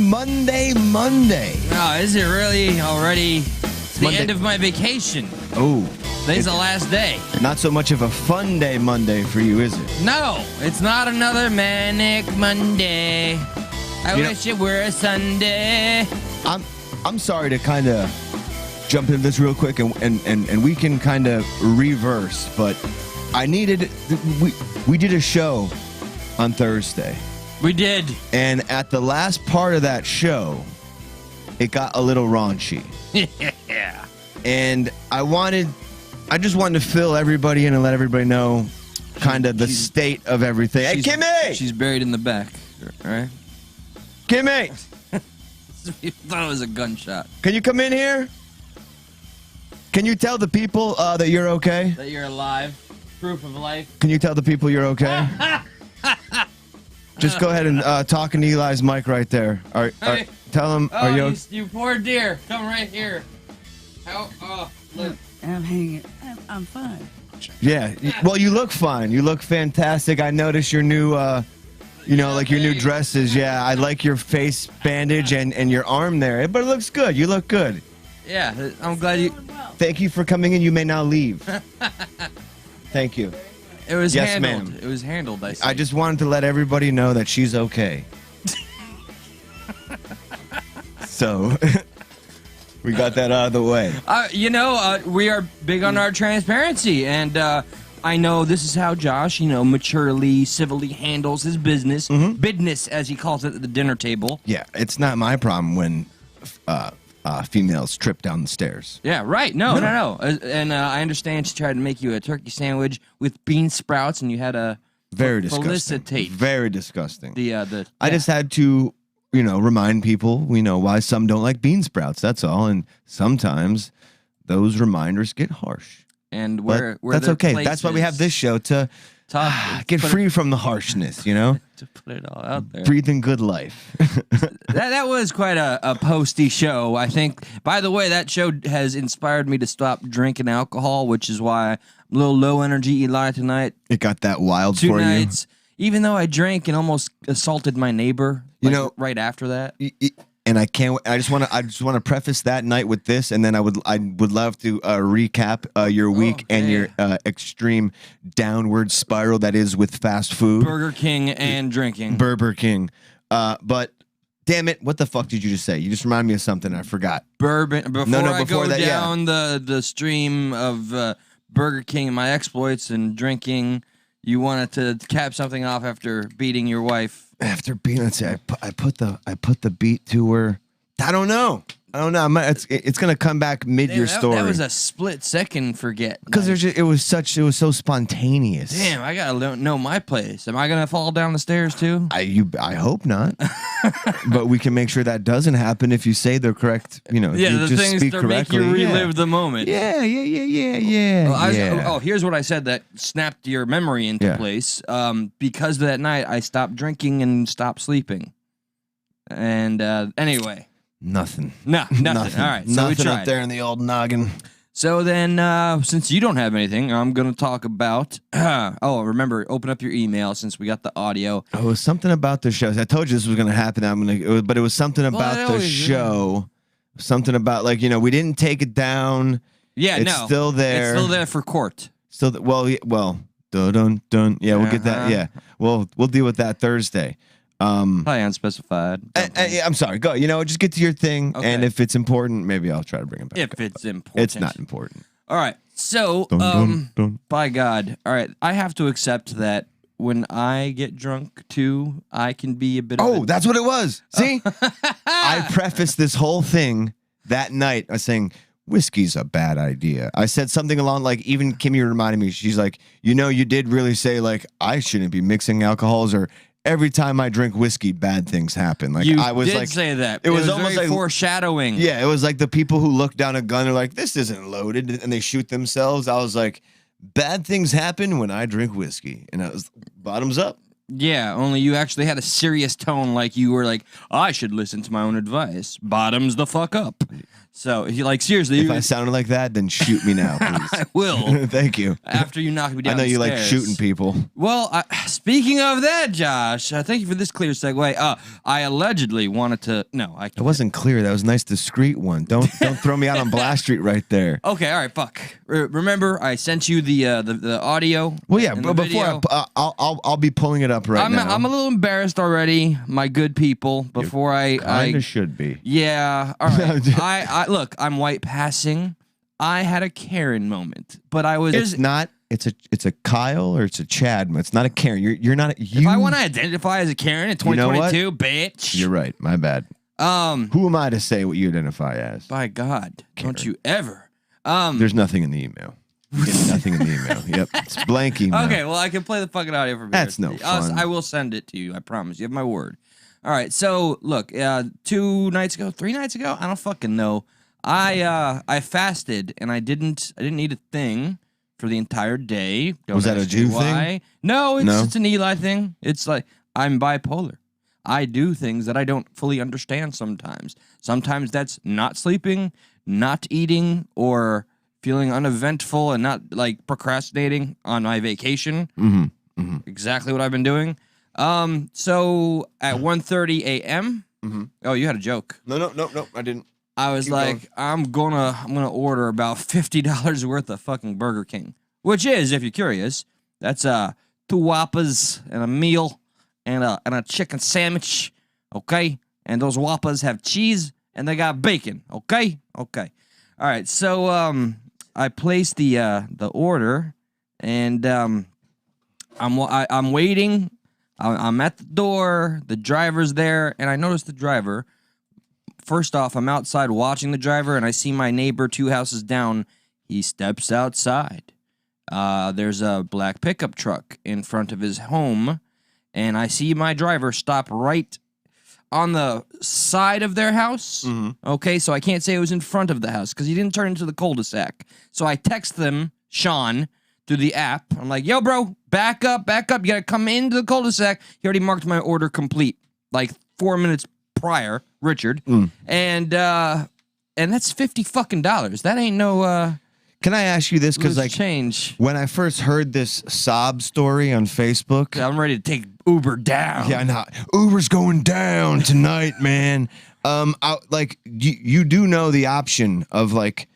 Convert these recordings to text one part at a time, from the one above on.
Monday. Oh, is it really already? It's the end of my vacation. Oh. Today's the last day. Not so much of a fun day Monday for you, is it? No, it's not another manic Monday. I wish it were a Sunday. I'm sorry to kind of jump into this real quick, and we can kind of reverse, but we did a show on Thursday. We did. And at the last part of that show, it got a little raunchy. Yeah. And I just wanted to fill everybody in and let everybody know kind of the state of everything. Hey, Kimmy! She's buried in the back, right? Kimmy! You thought it was a gunshot. Can you come in here? Can you tell the people that you're okay? That you're alive. Proof of life. Can you tell the people you're okay? Just go ahead and talk into Eli's mic right there. Hey. Tell him. Oh, are you you poor dear. Come right here. Look. I'm hanging. I'm fine. Yeah. Well, you look fine. You look fantastic. I noticed your new, like your new dresses. Yeah, I like your face bandage and your arm there. But it looks good. You look good. Yeah, I'm glad you. Thank you for coming in. You may now leave. Thank you. It was yes, handled. ma'am. It was handled. I just wanted to let everybody know that she's okay. So, we got that out of the way. We are big on our transparency, and I know this is how Josh, maturely, civilly handles his business. Business, as he calls it at the dinner table. Yeah, it's not my problem when females trip down the stairs. Yeah, right. No. And I understand she tried to make you a turkey sandwich with bean sprouts, and you had a very disgusting. Felicitate. Very disgusting. I just had to, remind people, why some don't like bean sprouts. That's all. And sometimes those reminders get harsh. And where that's okay. That's why we have this show to get free from the harshness, To put it all out there. Breathing good life. that was quite a posty show, I think. By the way, that show has inspired me to stop drinking alcohol, which is why I'm a little low energy Eli tonight. It got that wild for you. 2 nights. Even though I drank and almost assaulted my neighbor, right after that. And I can't. I just want to preface that night with this, and then I would love to recap your week and your extreme downward spiral that is with fast food, Burger King, and drinking. Burger King. But damn it, what the fuck did you just say? You just reminded me of something I forgot. Bourbon. Before I go down the stream of Burger King and my exploits and drinking, you wanted to cap something off after beating your wife. After beating, let's say I put the beat to her. I don't know. It's gonna come back mid your story. That was a split second forget. Because it was so spontaneous. Damn, I gotta know my place. Am I gonna fall down the stairs too? I hope not. But we can make sure that doesn't happen if you say the correct. Yeah, you the just things speak that correctly. make you relive the moment. Yeah. Well, here's what I said that snapped your memory into place. Because of that night, I stopped drinking and stopped sleeping. And anyway. Nothing. Nothing. All right. So nothing up there in the old noggin. So then, since you don't have anything, I'm going to talk about... remember, open up your email since we got the audio. Oh, it was something about the show. I told you this was going to happen. But it was something about the show. Something about, we didn't take it down. Yeah, it's still there. It's still there for court. Dun. Yeah, we'll get that. Yeah, we'll deal with that Thursday. Probably unspecified. I'm sorry. Go. Just get to your thing, and if it's important, maybe I'll try to bring it back. If it's important, it's not important. All right. So, by God, all right. I have to accept that when I get drunk too, I can be a bit. That's what it was. See, I prefaced this whole thing that night by saying whiskey's a bad idea. I said something along even Kimmy reminded me. She's like, you did really say I shouldn't be mixing alcohols or. Every time I drink whiskey, bad things happen. I was did say that. It was almost very foreshadowing. Yeah, it was like the people who look down a gun are like, this isn't loaded, and they shoot themselves. I was like, bad things happen when I drink whiskey. And I was bottoms up. Yeah, only you actually had a serious tone, like you were like, I should listen to my own advice. Bottoms the fuck up. So, like, seriously. If I sounded like that, then shoot me now, please. I will. Thank you. After you knock me down I know the you stairs. like shooting people. Well, speaking of that, Josh, thank you for this clear segue. I allegedly wanted to... No, I can't. It wasn't clear. That was a nice, discreet one. Don't throw me out on Blast Street right there. Okay, all right, fuck. Remember, I sent you the audio. Well, yeah, but before I'll be pulling it up right now. I'm a little embarrassed already, my good people. Before I kind of should be. Yeah. All right. I look. I'm white passing. I had a Karen moment, but I was. It's not. It's a Kyle or it's a Chad. It's not a Karen. You're not. If I want to identify as a Karen in 2022, bitch. You're right. My bad. Who am I to say what you identify as? By God, Karen. Don't you ever. There's nothing in the email. Nothing in the emael. Yep, it's blank email. Okay, well, I can play the fucking audio for me. That's no fun. I will send it to you. I promise. You have my word. All right. So look, 3 nights ago, I don't fucking know. I fasted and I didn't eat a thing for the entire day. Was that a Jew thing? No, it's an Eli thing. It's like I'm bipolar. I do things that I don't fully understand sometimes. Sometimes that's not sleeping, not eating, or feeling uneventful and not like procrastinating on my vacation. Exactly what I've been doing. So at 1:30 a.m. Oh, you had a joke. No, I didn't. I was like, I'm gonna order about $50 worth of fucking Burger King, which is, if you're curious, that's 2 Whoppers and a meal and a chicken sandwich, okay? And those Whoppers have cheese and they got bacon, okay? Okay. All right. So I placed the order and I'm waiting. I'm at the door. The driver's there, and I noticed the driver. First off, I'm outside watching the driver, and I see my neighbor 2 houses down. He steps outside. There's a black pickup truck in front of his home, and I see my driver stop right on the side of their house. Okay, so I can't say it was in front of the house because he didn't turn into the cul-de-sac. So I text them, Sean, through the app. I'm like, yo, bro, back up. You gotta come into the cul-de-sac. He already marked my order complete like 4 minutes prior, Richard. And that's $50 fucking. That ain't no Can I ask you this? Because like change. When I first heard this sob story on Facebook, I'm ready to take Uber down. Yeah, no, Uber's going down tonight, man. You do know the option of like,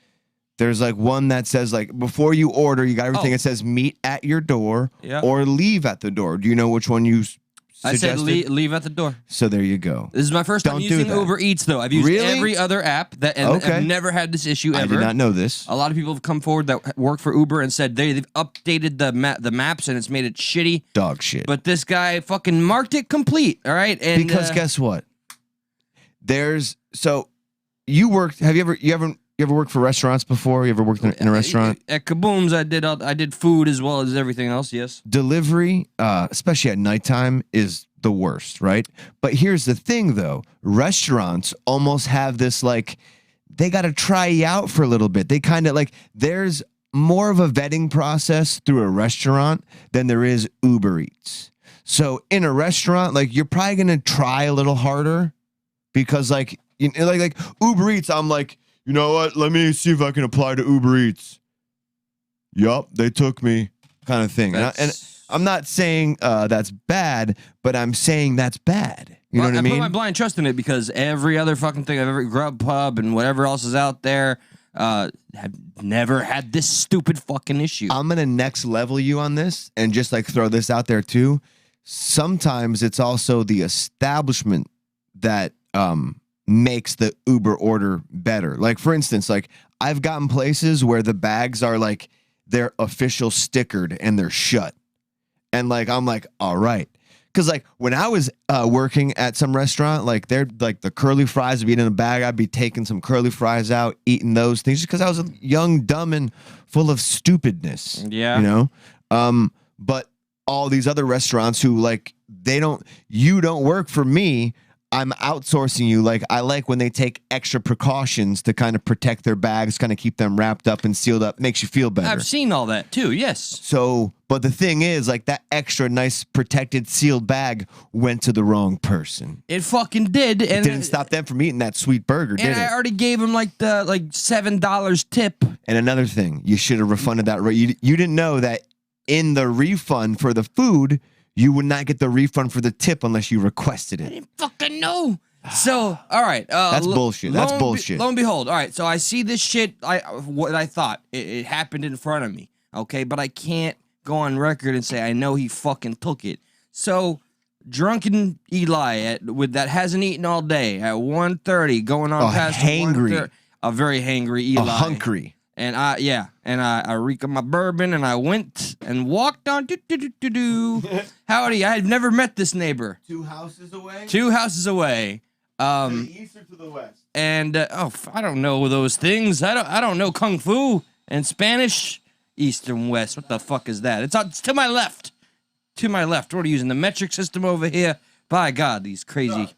there's like one that says like before you order, you got everything. It says meet at your door or leave at the door. Do you know which one you suggested? I said leave at the door. So there you go. This is my first time using Uber Eats, though. I've used every other app and I've never had this issue ever. I did not know this. A lot of people have come forward that work for Uber and said they've updated the maps and it's made it shitty. Dog shit. But this guy fucking marked it complete. All right, and because guess what? You worked. Have you ever worked for restaurants before? You ever worked in a restaurant? At Kaboom's, I did food as well as everything else, yes. Delivery, especially at nighttime, is the worst, right? But here's the thing, though. Restaurants almost have this, like, they got to try you out for a little bit. They kind of, like, there's more of a vetting process through a restaurant than there is Uber Eats. So in a restaurant, like, you're probably going to try a little harder because, like, like Uber Eats, I'm like, you know what? Let me see if I can apply to Uber Eats. Yup, they took me, kind of thing. And I'm not saying that's bad, but I'm saying that's bad. You know what I mean? I put my blind trust in it because every other fucking thing I've ever Grubhub and whatever else is out there have never had this stupid fucking issue. I'm gonna next level you on this and just like throw this out there too. Sometimes it's also the establishment that makes the Uber order better. Like for instance, like I've gotten places where the bags are like they're official stickered and they're shut. And like I'm like, all right. Cause like when I was working at some restaurant, like they're like the curly fries would be in a bag. I'd be taking some curly fries out, eating those things just because I was young, dumb, and full of stupidness. Yeah. You know? But all these other restaurants who like you don't work for me. I'm outsourcing you. Like, I like when they take extra precautions to kind of protect their bags, kind of keep them wrapped up and sealed up. Makes you feel better. I've seen all that too. Yes. So, but the thing is, like, that extra nice protected sealed bag went to the wrong person. It fucking did, and It didn't stop them from eating that sweet burger, did and I it? already gave him like the $7 tip. And another thing, you should have refunded that. You didn't know that in the refund for the food, you would not get the refund for the tip unless you requested I it. didn't fucking know. So, all right. That's bullshit. That's bullshit. Lo and behold, all right. So I see this shit. What I thought it happened in front of me. Okay, but I can't go on record and say I know he fucking took it. So drunken Eli that hasn't eaten all day at 1:30, going on past hangry. a very hangry Eli, A hunkery. And I reeked my bourbon and I went and walked on. Howdy, I had never met this neighbor. 2 houses away. 2 houses away. To the east or to the west? And I don't know those things. I don't know kung fu and Spanish. East and west. What the fuck is that? It's to my left. To my left. What are you using? The metric system over here? By God, these crazy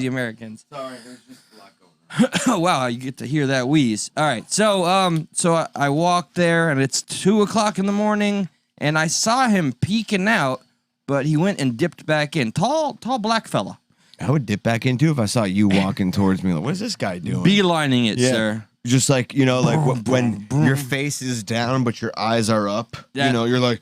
Americans. Sorry, there's just a lot going on. Oh, wow, you get to hear that wheeze. All right, so I walked there, and it's 2 o'clock in the morning, and I saw him peeking out, but he went and dipped back in. Tall black fella. I would dip back in too if I saw you walking towards me. Like, what is this guy doing? Beelining it, sir. Just like, like when your face is down but your eyes are up. You're like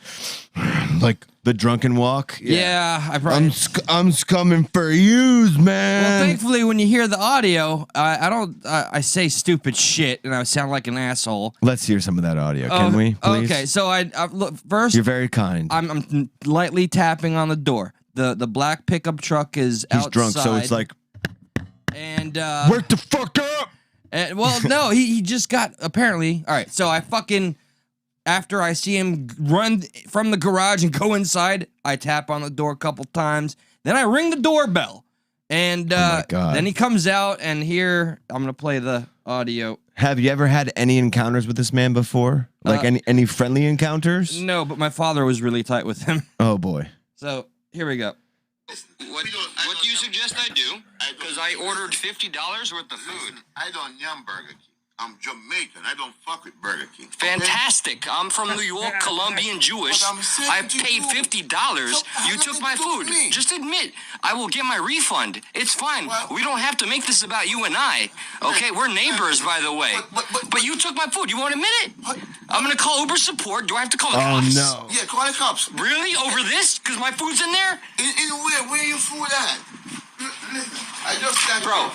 the drunken walk. Yeah, I probably. I'm coming for yous, man. Well, thankfully, when you hear the audio, I say stupid shit and I sound like an asshole. Let's hear some of that audio, can we? Please? Okay, so I look first. You're very kind. I'm lightly tapping on the door. The black pickup truck is He's outside. drunk, so it's like, and wake the fuck up. And, well, no, he just got apparently. All right, so I fucking after I see him run from the garage and go inside, I tap on the door a couple times. Then I ring the doorbell, and my God. Then he comes out, and here I'm gonna play the audio. Have you ever had any encounters with this man before? Like any friendly encounters? No, but my father was really tight with him. Oh boy. So here we go. What do you suggest I do? Because I ordered $50 worth of food. I don't yum Burger King. I'm Jamaican. I don't fuck with Burger King. Fantastic. I'm from New York, Colombian Jewish. But I'm I saying to paid you, $50. so You took my how food. did you do me? Just admit, I will get my refund. It's fine. Well- We don't have to make this about you and I. Okay, we're neighbors, by the way. But you took my food. You won't admit it? What? I'm going to call Uber support. Do I have to call the Oh cops? no. Yeah, call the cops. Really? Over this? Because my food's in there? In where your food at? Listen, I just got Bro.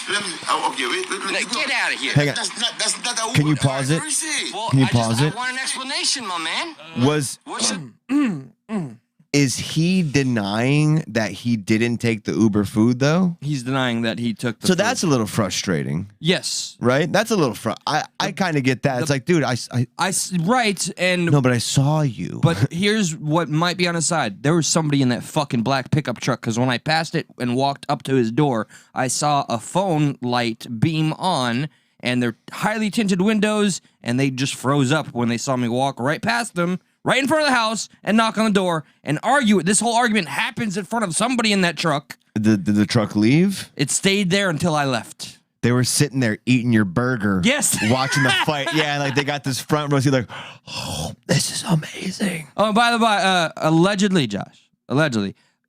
Let me. Okay, wait. Let me Get out of here. Hang on. That's not a Can you Uber. pause it? Receipt. Well, Can you I pause it? I want an explanation, my man. What's it? Is he denying that he didn't take the Uber food though? He's denying that he took the So food. that's a little frustrating, Yes. right? That's a little I kind of get that. It's like, dude, Right, and no, but I saw you. but here's what might be on his side. There was somebody in that fucking black pickup truck because when I passed it and walked up to his door, I saw a phone light beam on, and they're highly tinted windows, and they just froze up when they saw me walk right past them, right in front of the house, and knock on the door and argue. This whole argument happens in front of somebody in that truck. Did the truck leave? It stayed there until I left. They were sitting there eating your burger. Yes. Watching the fight. Yeah, like they got this front row seat like, oh, this is amazing. Oh, by the by, allegedly, Josh,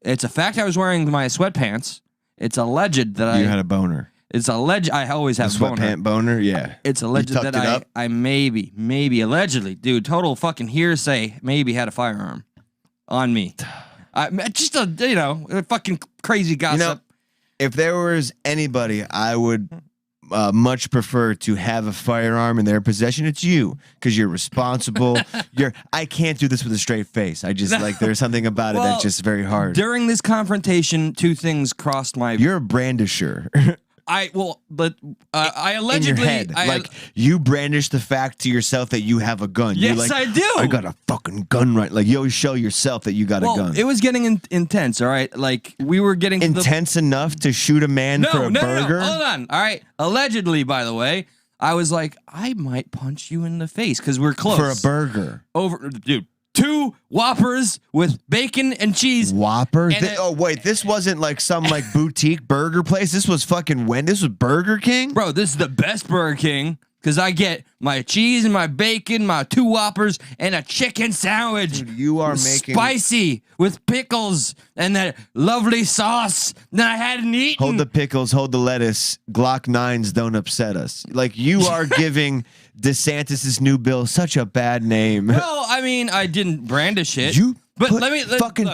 it's a fact I was wearing my sweatpants. It's alleged that You had a boner. It's alleged. I always have Sweatpant boner, yeah. It's alleged tucked that it up? I maybe allegedly, dude, total fucking hearsay, maybe had a firearm on me. Just a fucking crazy gossip. If there was anybody I would much prefer to have a firearm in their possession, it's you, because you're responsible. I can't do this with a straight face. I just like there's something about it that's just very hard. During this confrontation, two things crossed my. You're a brandisher. I In allegedly. your head, you brandish the fact to yourself that you have a gun. Yes, You're like, I do. I got a fucking gun, right? Like you always show yourself that you got a gun. It was getting intense. All right, like we were getting Intense enough to shoot a man for a burger. No, hold on. All right, allegedly, by the way, I was like, I might punch you in the face because we're close For a burger. Dude. 2 Whoppers with bacon and cheese. Whopper? And Oh, wait. This wasn't like some like boutique burger place. This was fucking This was Burger King? Bro, this is the best Burger King because I get my cheese and my bacon, my 2 Whoppers, and a chicken sandwich. Dude, you are making... Spicy with pickles and that lovely sauce that I hadn't eaten. Hold the pickles, hold the lettuce. Glock 9s don't upset us. Like, you are giving DeSantis' new bill such a bad name. Well, I mean, I didn't brandish it. You but put let me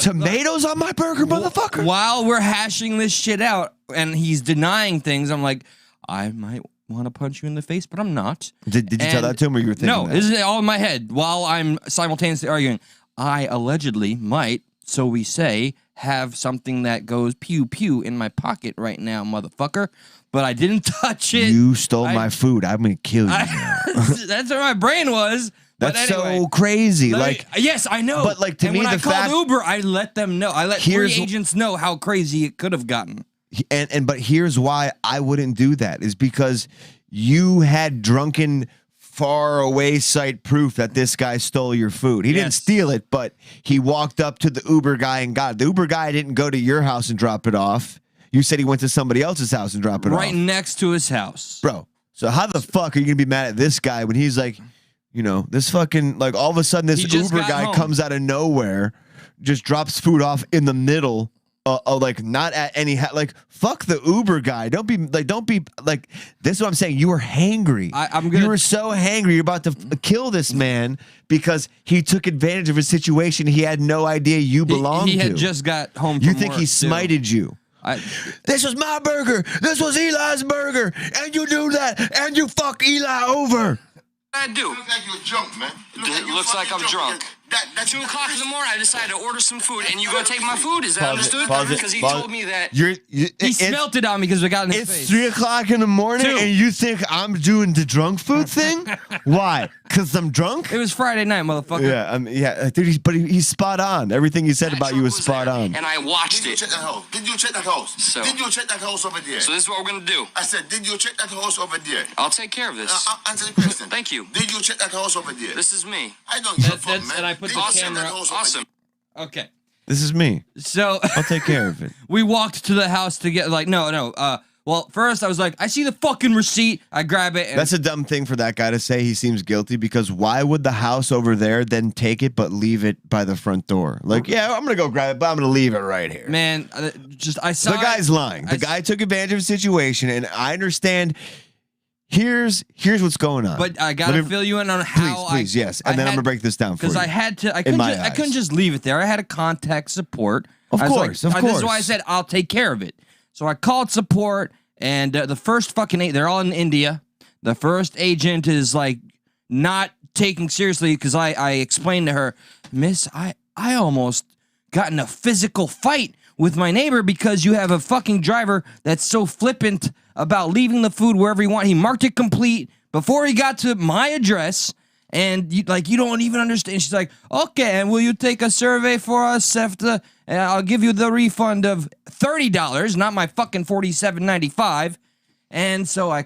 tomatoes on my burger, motherfucker? While we're hashing this shit out and he's denying things, I'm like, I might want to punch you in the face, but I'm not. Did you tell that to him or you were thinking No, that? this is all in my head while I'm simultaneously arguing. I allegedly might, so we say, have something that goes pew pew in my pocket right now, motherfucker. But I didn't touch it. You stole my food. I'm going to kill you now. That's where my brain was. That's but anyway, so crazy. Yes, I know. But like to and me, when I the fact called Uber, I let them know. I let 3 agents know how crazy it could have gotten. But here's why I wouldn't do that is because you had drunken far away sight proof that this guy stole your food. He didn't steal it, but he walked up to the Uber guy and got it. The Uber guy didn't go to your house and drop it off. You said he went to somebody else's house and dropped it off. Right next to his house. Bro, so how the fuck are you going to be mad at this guy when he's like, you know, this fucking, like all of a sudden this Uber guy comes out of nowhere, just drops food off in the middle. Like not at any like fuck the Uber guy. Don't be like this is what I'm saying. You were hangry. You were so hangry. You're about to kill this man because he took advantage of a situation he had no idea you belonged to. He had just got home. You from think work, he smited you? This was my burger. This was Eli's burger, and you do that, and you fuck Eli over. I do. You look like you're drunk, man. Looks like I'm drunk. That's 2 o'clock in the morning, I decided to order some food, and you gonna take my food? Is that understood? Because he pause told me that. He smelt it on me because we got in his face. It's 3 o'clock in the morning, 2. and you think I'm doing the drunk food thing? Why? Because I'm drunk? It was Friday night, motherfucker. Yeah, dude. But he's spot on. Everything he said about you was spot on. And I watched Did you it. check that house? Did you check that house? Did you check that house over there? So this is what we're gonna do. I said, did you check that house over there? I'll take care of this. Answer the question. Thank you. Did you check that house over there? This is me. I don't give a fuck, man. And I put Did the you check camera that up. house over Awesome. Okay. This is me. So I'll take care of it. we walked to the house to get well, first I was like, I see the fucking receipt. I grab it. And That's a dumb thing for that guy to say. He seems guilty because why would the house over there then take it but leave it by the front door? Like, yeah, I'm gonna go grab it, but I'm gonna leave it right here. man, I saw The guy's lying. The guy took advantage of a situation, and I understand. Here's what's going on. But I gotta fill you in on how please, yes, and then I'm gonna break this down for you. because I couldn't just leave it there. I had to contact support. Of I was course, like, of This is why I course. said I'll take care of it. So I called support, and the first fucking they're all in India. The first agent is like not taking seriously because I explained to her, Miss, I almost got in a physical fight with my neighbor because you have a fucking driver that's so flippant about leaving the food wherever he wants. He marked it complete before he got to my address, and you don't even understand. She's like, okay, and will you take a survey for us after? And I'll give you the refund of $30, not my fucking $47.95. And so I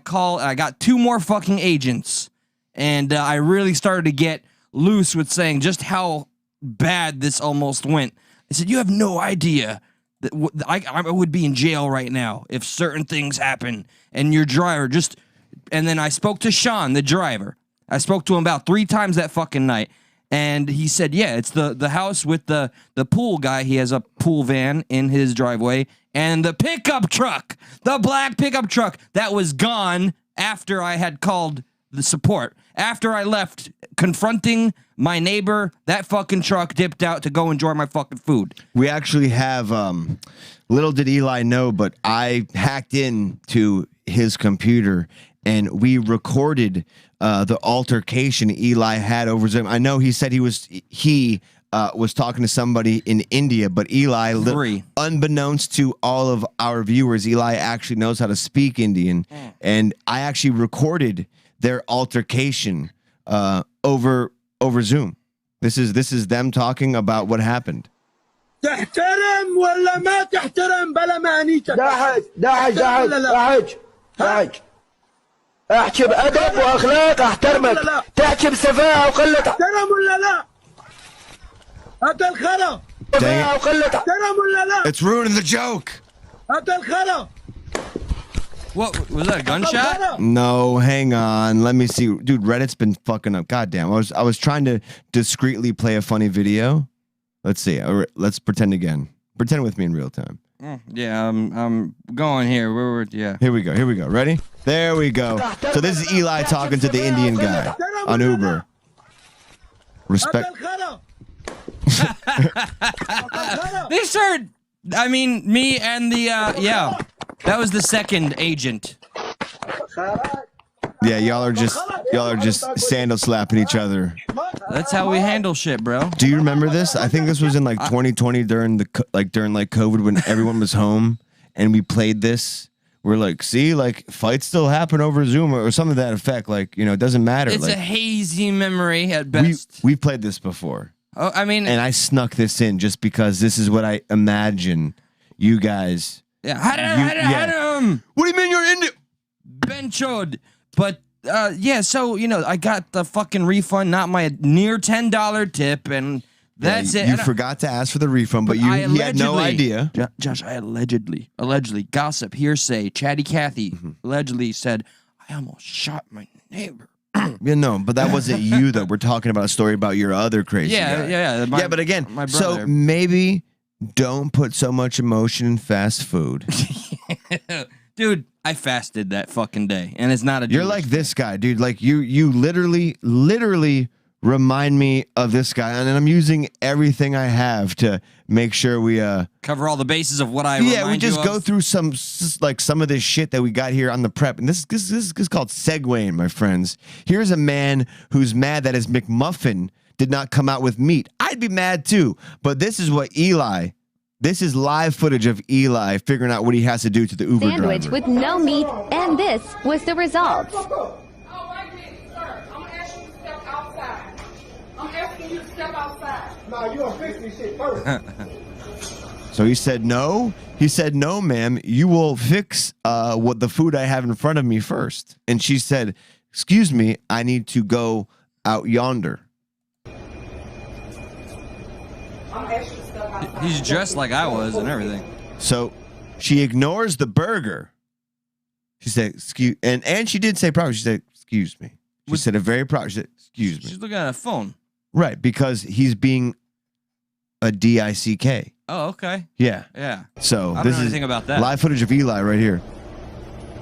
got 2 more fucking agents, and I really started to get loose with saying just how bad this almost went. I said, you have no idea that I would be in jail right now if certain things happen, and your driver just... And then I spoke to Sean, the driver. I spoke to him about 3 times that fucking night, and he said, yeah, it's the house with the pool guy. He has a pool van in his driveway, and the pickup truck, the black pickup truck that was gone after I had called the support. After I left confronting my neighbor, that fucking truck dipped out to go enjoy my fucking food. We actually have, little did Eli know, but I hacked into his computer and we recorded the altercation Eli had over Zoom. I know he said he was talking to somebody in India, but Eli, unbeknownst to all of our viewers, Eli actually knows how to speak Indian, and I actually recorded their altercation over Zoom. This is them talking about what happened. تحترم ولا ما تحترم بلا مانيتك داعج احكي بأدب واخلاق احترمك تحكي بسفاهة وقلة تحترم ولا لا هات الخرا Dang it. احترم ولا لا It's ruining the joke. هات الخرا What was that? A gunshot? No, hang on. Let me see. Dude, Reddit's been fucking up. Goddamn. I was trying to discreetly play a funny video. Let's see. Let's pretend again. Pretend with me in real time. Yeah, I'm going here. Yeah. Here we go. Here we go. Ready? There we go. So this is Eli talking to the Indian guy on Uber. Respect. They started. I mean, me and the yeah. That was the second agent. Yeah, y'all are just sandal slapping each other. That's how we handle shit, bro. Do you remember this? I think this was in like 2020 during COVID when everyone was home and we played this. We're like, see, like fights still happen over Zoom or something to that effect. Like, you know, it doesn't matter. It's like, a hazy memory at best. We've played this before. Oh, I mean, and I snuck this in just because this is what I imagine you guys. Yeah, had him. What do you mean you're in it? Benchod. But yeah, so you know, I got the fucking refund, not my near $10 tip, and that's it. You And forgot to ask for the refund, but he had no idea. Josh, I allegedly, gossip, hearsay, Chatty Cathy allegedly said I almost shot my neighbor. Yeah, no, but that wasn't you though. We're talking about a story about your other crazy guy. Yeah. Yeah, but again, my so brother. maybe don't put so much emotion in fast food. Dude, I fasted that fucking day, and it's not a. You're like this guy, dude. Like you literally remind me of this guy, and I'm using everything I have to make sure we cover all the bases of what I. Yeah, we just you go of. through some of this shit that we got here on the prep, and this is called segueing, my friends. Here's a man who's mad that his McMuffin did not come out with meat. I'd be mad too, but this is what Eli. This is live footage of Eli figuring out what he has to do to the Uber sandwich driver. with no meat, and this was the result. Oh, wait a minute, sir. I'm asking you to step outside. I'm asking you to step outside. Nah, you gonna fix this shit first. So he said no. He said no, ma'am. You will fix what the food I have in front of me first. And she said, "Excuse me, I need to go out yonder." I'm asking you to step outside. He's dressed like I was and everything. So she ignores the burger. She said, "Excuse," and she did say properly. She said, "Excuse me." She said it very properly. She said, "Excuse me." She's looking at a phone. Right, because he's being a DICK. Oh, okay. Yeah. Yeah. So I don't this know is anything about that. live footage of Eli right here.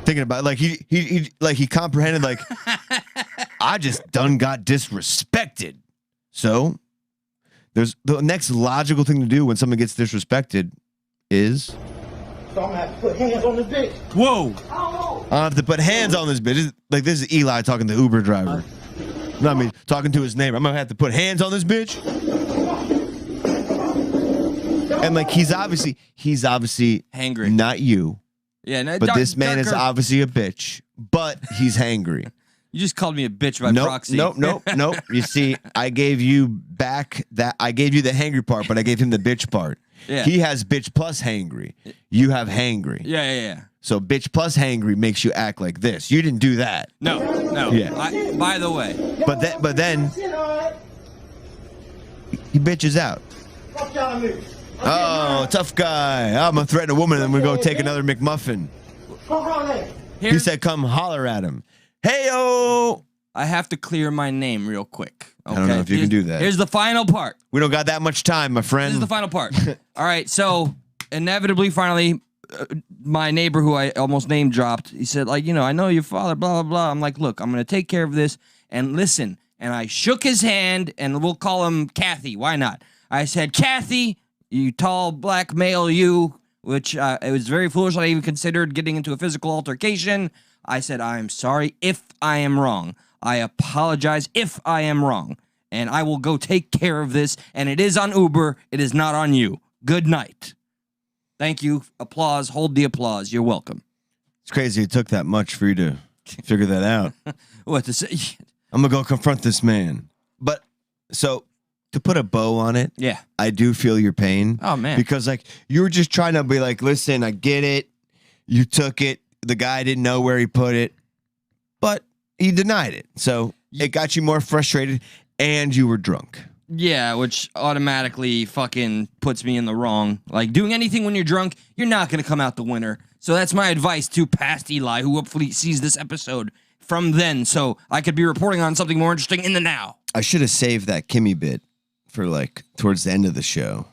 Thinking about like he comprehended like I just done got disrespected. So there's the next logical thing to do when someone gets disrespected is So I'm gonna have to put hands on this bitch. Whoa. I have to put hands on this bitch. Like this is Eli talking to the Uber driver. No, I mean talking to his neighbor. I'm gonna have to put hands on this bitch. And like he's obviously hangry. Not you. Yeah, no, But this man is obviously a bitch. But he's hangry. You just called me a bitch by Nope, proxy. nope. You see, I gave you back that I gave you the hangry part, but I gave him the bitch part. Yeah. He has bitch plus hangry. You have hangry. Yeah. So bitch plus hangry makes you act like this. You didn't do that. No. Yeah. By the way. But then he bitches out. Fuck y'all niggas. Oh, tough guy. I'm gonna threaten a woman and we're gonna take another McMuffin. He said, come holler at him. Hey-o! I have to clear my name real quick. Okay? I don't know if you can do that. Here's the final part. We don't got that much time, my friend. This is the final part. All right, so inevitably, finally, my neighbor who I almost name dropped, he said, like, you know, I know your father, blah, blah, blah. I'm like, look, I'm going to take care of this and listen. And I shook his hand, and we'll call him Kathy. Why not? I said, Kathy, you tall black male, you, which it was very foolish. I even considered getting into a physical altercation. I said, I'm sorry if I am wrong. I apologize if I am wrong. And I will go take care of this. And it is on Uber. It is not on you. Good night. Thank you. Applause. Hold the applause. You're welcome. It's crazy it took that much for you to figure that out. What to say? I'm going to go confront this man. But, so, to put a bow on it, Yeah. I do feel your pain. Oh, man. Because, like, you were just trying to be like, listen, I get it. You took it. The guy didn't know where he put it. But he denied it. So, it got you more frustrated, and you were drunk. Yeah, which automatically fucking puts me in the wrong. Like, doing anything when you're drunk, you're not going to come out the winner. So that's my advice to past Eli, who hopefully sees this episode from then, so I could be reporting on something more interesting in the now. I should have saved that Kimmy bit for, like, towards the end of the show.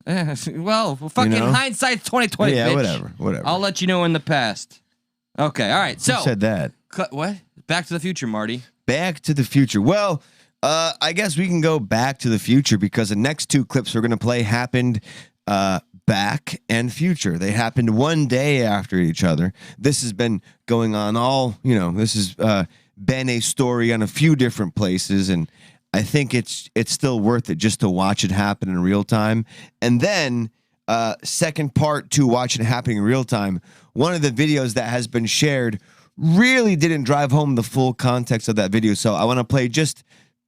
Well, fucking hindsight's 20/20, Yeah, bitch. whatever. I'll let you know in the past. Okay, all right, so... Who said that? What? Back to the Future, Marty. Back to the Future. Well, I guess we can go back to the future because the next two clips we're going to play happened back and future. They happened one day after each other. This has been going on this has been a story on a few different places, and I think it's still worth it just to watch it happen in real time. And then second part to watch it happening in real time, one of the videos that has been shared really didn't drive home the full context of that video. So I want to play just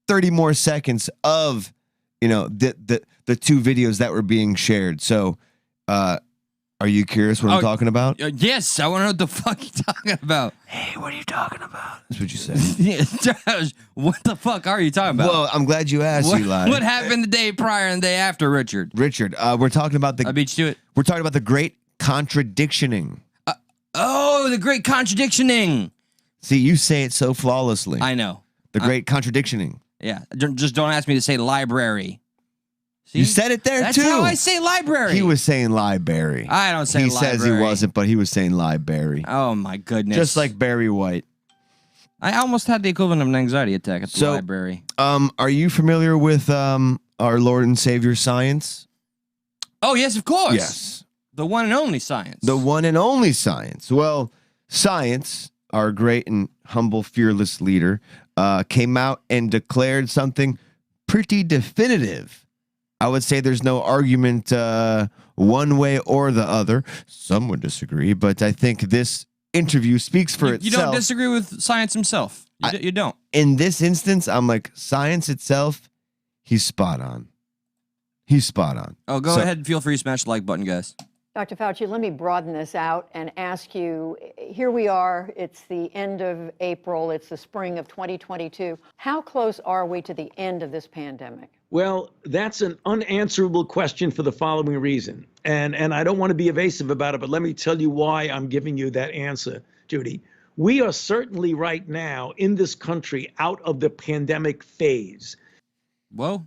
30 more seconds of, the two videos that were being shared. So, are you curious what I'm talking about? Yes, I want to know what the fuck you're talking about. Hey, what are you talking about? That's what you said. Yeah, Josh, what the fuck are you talking about? Well, I'm glad you asked, Eli. What happened the day prior and the day after, Richard? We're talking about I beat you to it. We're talking about the great contradictioning. The great contradictioning. See, you say it so flawlessly. I know. The great contradictioning. Yeah, just don't ask me to say library. See? You said it there, That's too. That's how I say library. He was saying library. I don't say library. He says he wasn't, but he was saying library. Oh, my goodness. Just like Barry White. I almost had the equivalent of an anxiety attack at the library. Are you familiar with our Lord and Savior science? Oh, yes, of course. Yes. The one and only science. The one and only science. Well, science, our great and humble, fearless leader, came out and declared something pretty definitive. I would say there's no argument one way or the other. Some would disagree, but I think this interview speaks for itself. You don't disagree with science himself. You don't. In this instance, I'm like, science itself, he's spot on. He's spot on. Oh, go ahead and feel free to smash the like button, guys. Dr. Fauci, let me broaden this out and ask you, here we are, it's the end of April, it's the spring of 2022. How close are we to the end of this pandemic? Well, that's an unanswerable question for the following reason. And I don't want to be evasive about it, but let me tell you why I'm giving you that answer, Judy. We are certainly right now in this country out of the pandemic phase. Whoa.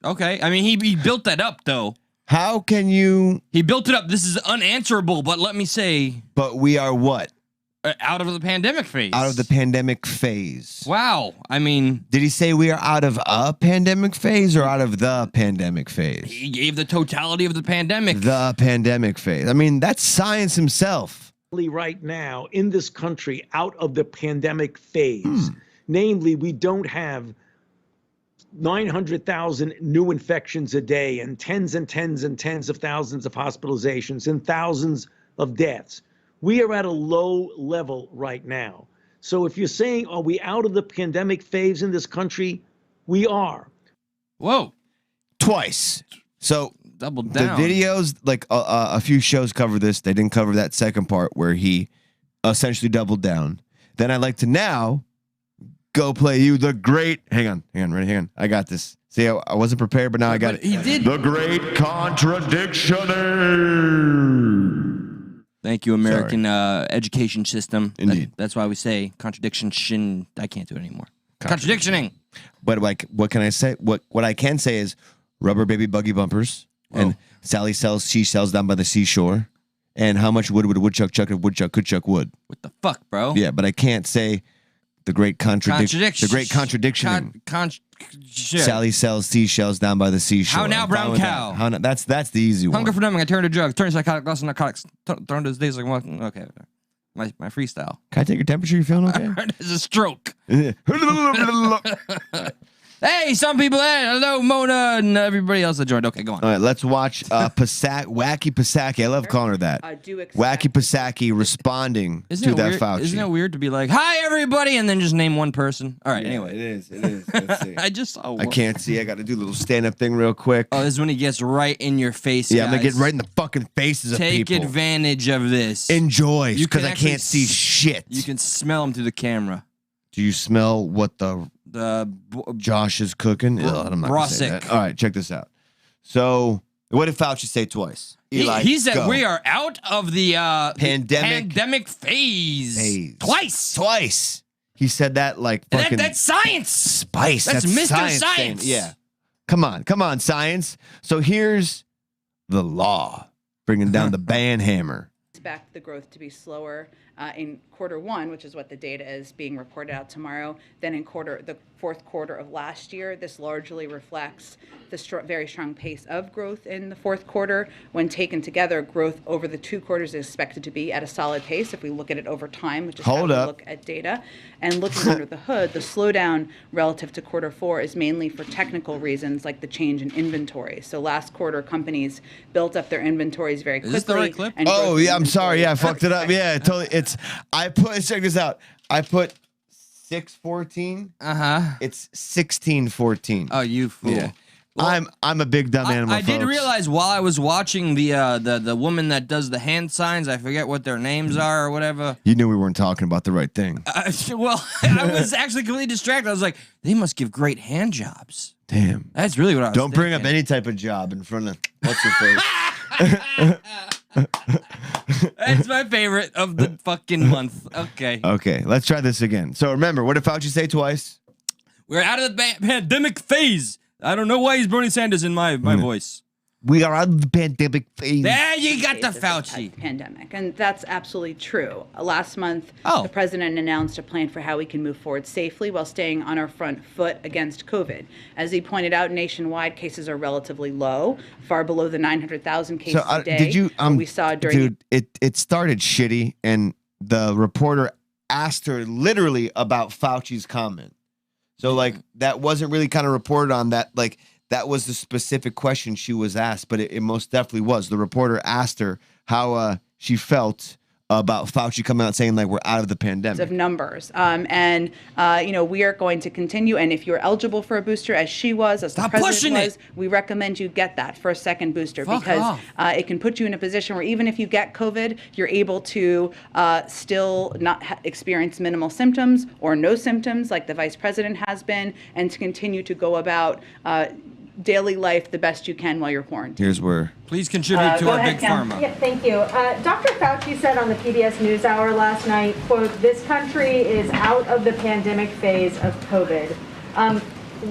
Okay. I mean, he built that up, though. How can you... He built it up. This is unanswerable, but let me say... But we are what? Out of the pandemic phase. Out of the pandemic phase. Wow. I mean... Did he say we are out of a pandemic phase or out of the pandemic phase? He gave the totality of the pandemic. The pandemic phase. I mean, that's science himself. Right now in this country out of the pandemic phase. Namely, we don't have 900,000 new infections a day and tens and tens and tens of thousands of hospitalizations and thousands of deaths. We are at a low level right now. So if you're saying, are we out of the pandemic phase in this country? We are. Whoa. Twice. So double down. The videos, like a few shows cover this. They didn't cover that second part where he essentially doubled down. Then I'd like to now go play you the great. Hang on. I got this. See, I wasn't prepared, but now I got it. He did. The great contradictioning. Thank you, American education system. Indeed. That's why we say contradiction. I can't do it anymore. Contradictioning. But like, what can I say? What I can say is rubber baby buggy bumpers. And Sally sells seashells down by the seashore. And how much wood would a woodchuck chuck if woodchuck could chuck wood? What the fuck, bro? Yeah, but I can't say the great contradiction. The great contradiction. Sally sells seashells down by the seashore. How now, brown cow? How now, that's the easy one. Hunger for numbing. I turn to drugs. Turn to psychotic. Lost in narcotics. Turn to days like okay. My freestyle. Can I take your temperature? You feeling okay? It's a stroke. Hey, some people. Hey, hello, Mona, and everybody else that joined. Okay, go on. All right, let's watch Wacky Psaki. I love calling her that. Wacky Psaki responding to that Fauci. Isn't it weird to be like, "Hi, everybody," and then just name one person? All right. Yeah, anyway, it is. Let's see. I just saw. I can't see. I got to do a little stand-up thing real quick. Oh, this is when he gets right in your face. Yeah, guys. I'm gonna get right in the fucking faces of people. Take advantage of this. Enjoy, because I can't see shit. You can smell them through the camera. Do you smell what the Josh is cooking. I'm not gonna say that. All right, check this out. So, what did Fauci say twice? Eli, he said go. we are out of the pandemic phase. Twice. He said that like fucking. That's science. Spice. That's Mr. Science. Yeah. Come on, science. So here's the law, bringing down the ban hammer. Expect the growth to be slower in Q1, which is what the data is being reported out tomorrow, than in the fourth quarter of last year. This largely reflects the very strong pace of growth in the fourth quarter. When taken together, growth over the 2 quarters is expected to be at a solid pace if we look at it over time, which is how we look at data. And looking under the hood, the slowdown relative to Q4 is mainly for technical reasons like the change in inventory. So last quarter, companies built up their inventories very quickly. Is this the right clip? Oh, yeah, I'm sorry. Yeah, I fucked it up. Yeah, totally. Check this out. I put 614. It's 1614. Oh, you fool. Yeah. Well, I'm a big dumb animal. I did realize while I was watching the woman that does the hand signs, I forget what their names are or whatever. You knew we weren't talking about the right thing. Well, I was actually completely distracted. I was like, they must give great hand jobs. Damn. That's really what I was Don't bring thinking. up any type of job in front of what's your face. That's my favorite of the fucking month. Okay. Okay, let's try this again. So remember, what did Fauci say twice? We're out of the pandemic phase. I don't know why he's Bernie Sanders in my voice. We are out of the pandemic phase. There you got the Fauci. Pandemic. And that's absolutely true. Last month, Oh. the president announced a plan for how we can move forward safely while staying on our front foot against COVID. As he pointed out, nationwide cases are relatively low, far below the 900,000 cases a day did you, we saw during it started shitty, and the reporter asked her literally about Fauci's comment. So like that wasn't really kind of reported on that. Like that was the specific question she was asked, but it most definitely was. The reporter asked her how she felt about Fauci coming out saying like we're out of the pandemic. Of numbers. We are going to continue. And if you're eligible for a booster, as she was, as the president was, we recommend you get that first, second booster because it can put you in a position where even if you get COVID, you're able to still not experience minimal symptoms or no symptoms like the vice president has been, and to continue to go about daily life the best you can while you're quarantined. Here's where. Please contribute to our big pharma. Yep, thank you. Dr. Fauci said on the PBS NewsHour last night, quote, "This country is out of the pandemic phase of COVID."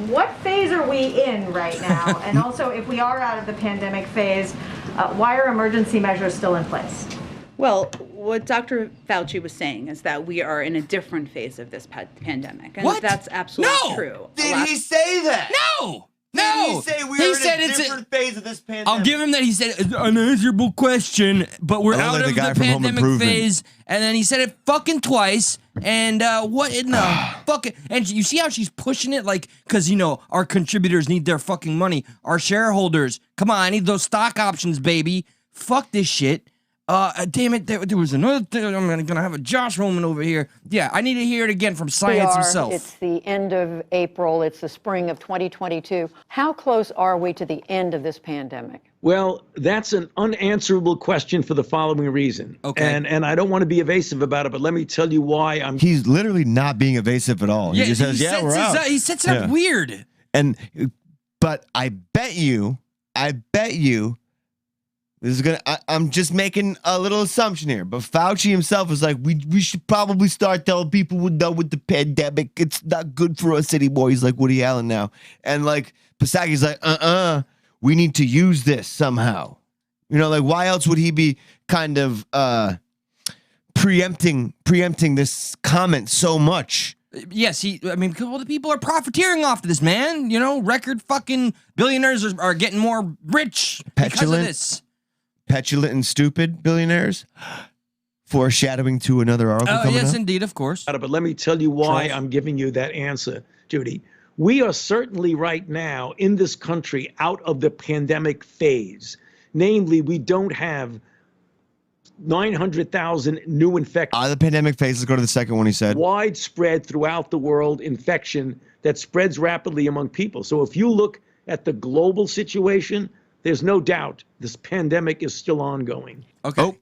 What phase are we in right now? And also, if we are out of the pandemic phase, why are emergency measures still in place? Well, what Dr. Fauci was saying is that we are in a different phase of this pandemic. And What? that's absolutely true. Did he say that? No. Did he say we are in a different phase of this pandemic? I'll give him that. He said it's an unanswerable question, but we're out of the pandemic phase. And then he said it fucking twice. And what in the fucking? And you see how she's pushing it, like, because our contributors need their fucking money. Our shareholders, come on, I need those stock options, baby. Fuck this shit. Damn it, there was another thing. I'm gonna have a Josh moment over here. Yeah, I need to hear it again from science himself. It's the end of April. It's the spring of 2022. How close are we to the end of this pandemic? Well, that's an unanswerable question for the following reason. Okay. And I don't want to be evasive about it, but let me tell you why I'm. He's literally not being evasive at all. Yeah, he just says, "Yeah, we're out." He sets it up weird. But I bet you. This is I'm just making a little assumption here, but Fauci himself is like, we should probably start telling people we're done with the pandemic. It's not good for us anymore. He's like Woody Allen now. And like Psaki's like, we need to use this somehow. Like why else would he be kind of preempting this comment so much? Yes, the people are profiteering off of this, man. Record fucking billionaires are getting more rich because of this. Petulant and stupid billionaires, foreshadowing to another article coming yes, up. indeed, of course. But let me tell you why I'm giving you that answer, Judy. We are certainly right now in this country out of the pandemic phase. Namely, we don't have 900,000 new infections. Out of the pandemic phase, let's go to the second one he said. Widespread throughout the world infection that spreads rapidly among people. So if you look at the global situation, there's no doubt this pandemic is still ongoing. Okay.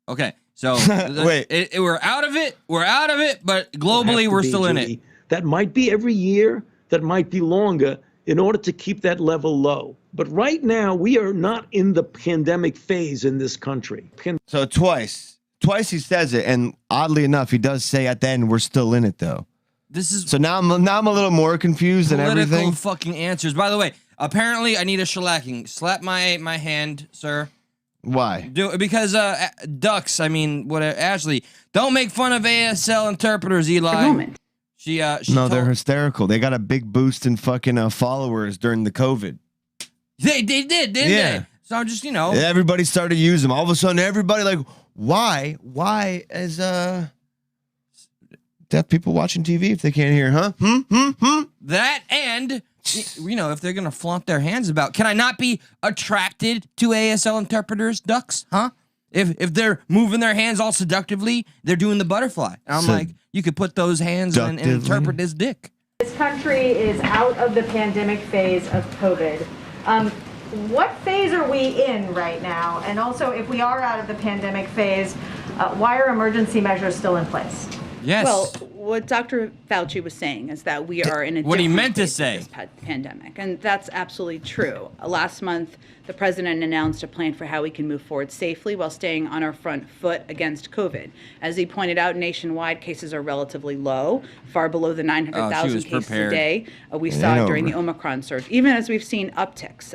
Okay. So wait, we're out of it. We're out of it, but globally we're still in it. That might be every year, that might be longer, in order to keep that level low. But right now, we are not in the pandemic phase in this country. So twice he says it, and oddly enough, he does say at the end, we're still in it, though. This is so now I'm a little more confused than everything. Political fucking answers. By the way, apparently I need a shellacking. Slap my hand, sir. Why? Because ducks. I mean, what? Ashley, don't make fun of ASL interpreters, Eli. She no, they're hysterical. They got a big boost in fucking followers during the COVID. They did, didn't they? So I'm just, everybody started using them. All of a sudden, everybody like, why is deaf people watching TV if they can't hear? Huh? That and if they're gonna flaunt their hands about, can I not be attracted to ASL interpreters, ducks? Huh? If they're moving their hands all seductively, they're doing the butterfly. And I'm like, you could put those hands and interpret his dick. This country is out of the pandemic phase of COVID. What phase are we in right now? And also, if we are out of the pandemic phase, why are emergency measures still in place? Yes. Well, what Dr. Fauci was saying is that we are in a what he different meant to phase of say. this pandemic, and that's absolutely true. Last month, the president announced a plan for how we can move forward safely while staying on our front foot against COVID. As he pointed out, nationwide cases are relatively low, far below the 900,000 cases a day we saw during the Omicron surge. Even as we've seen upticks,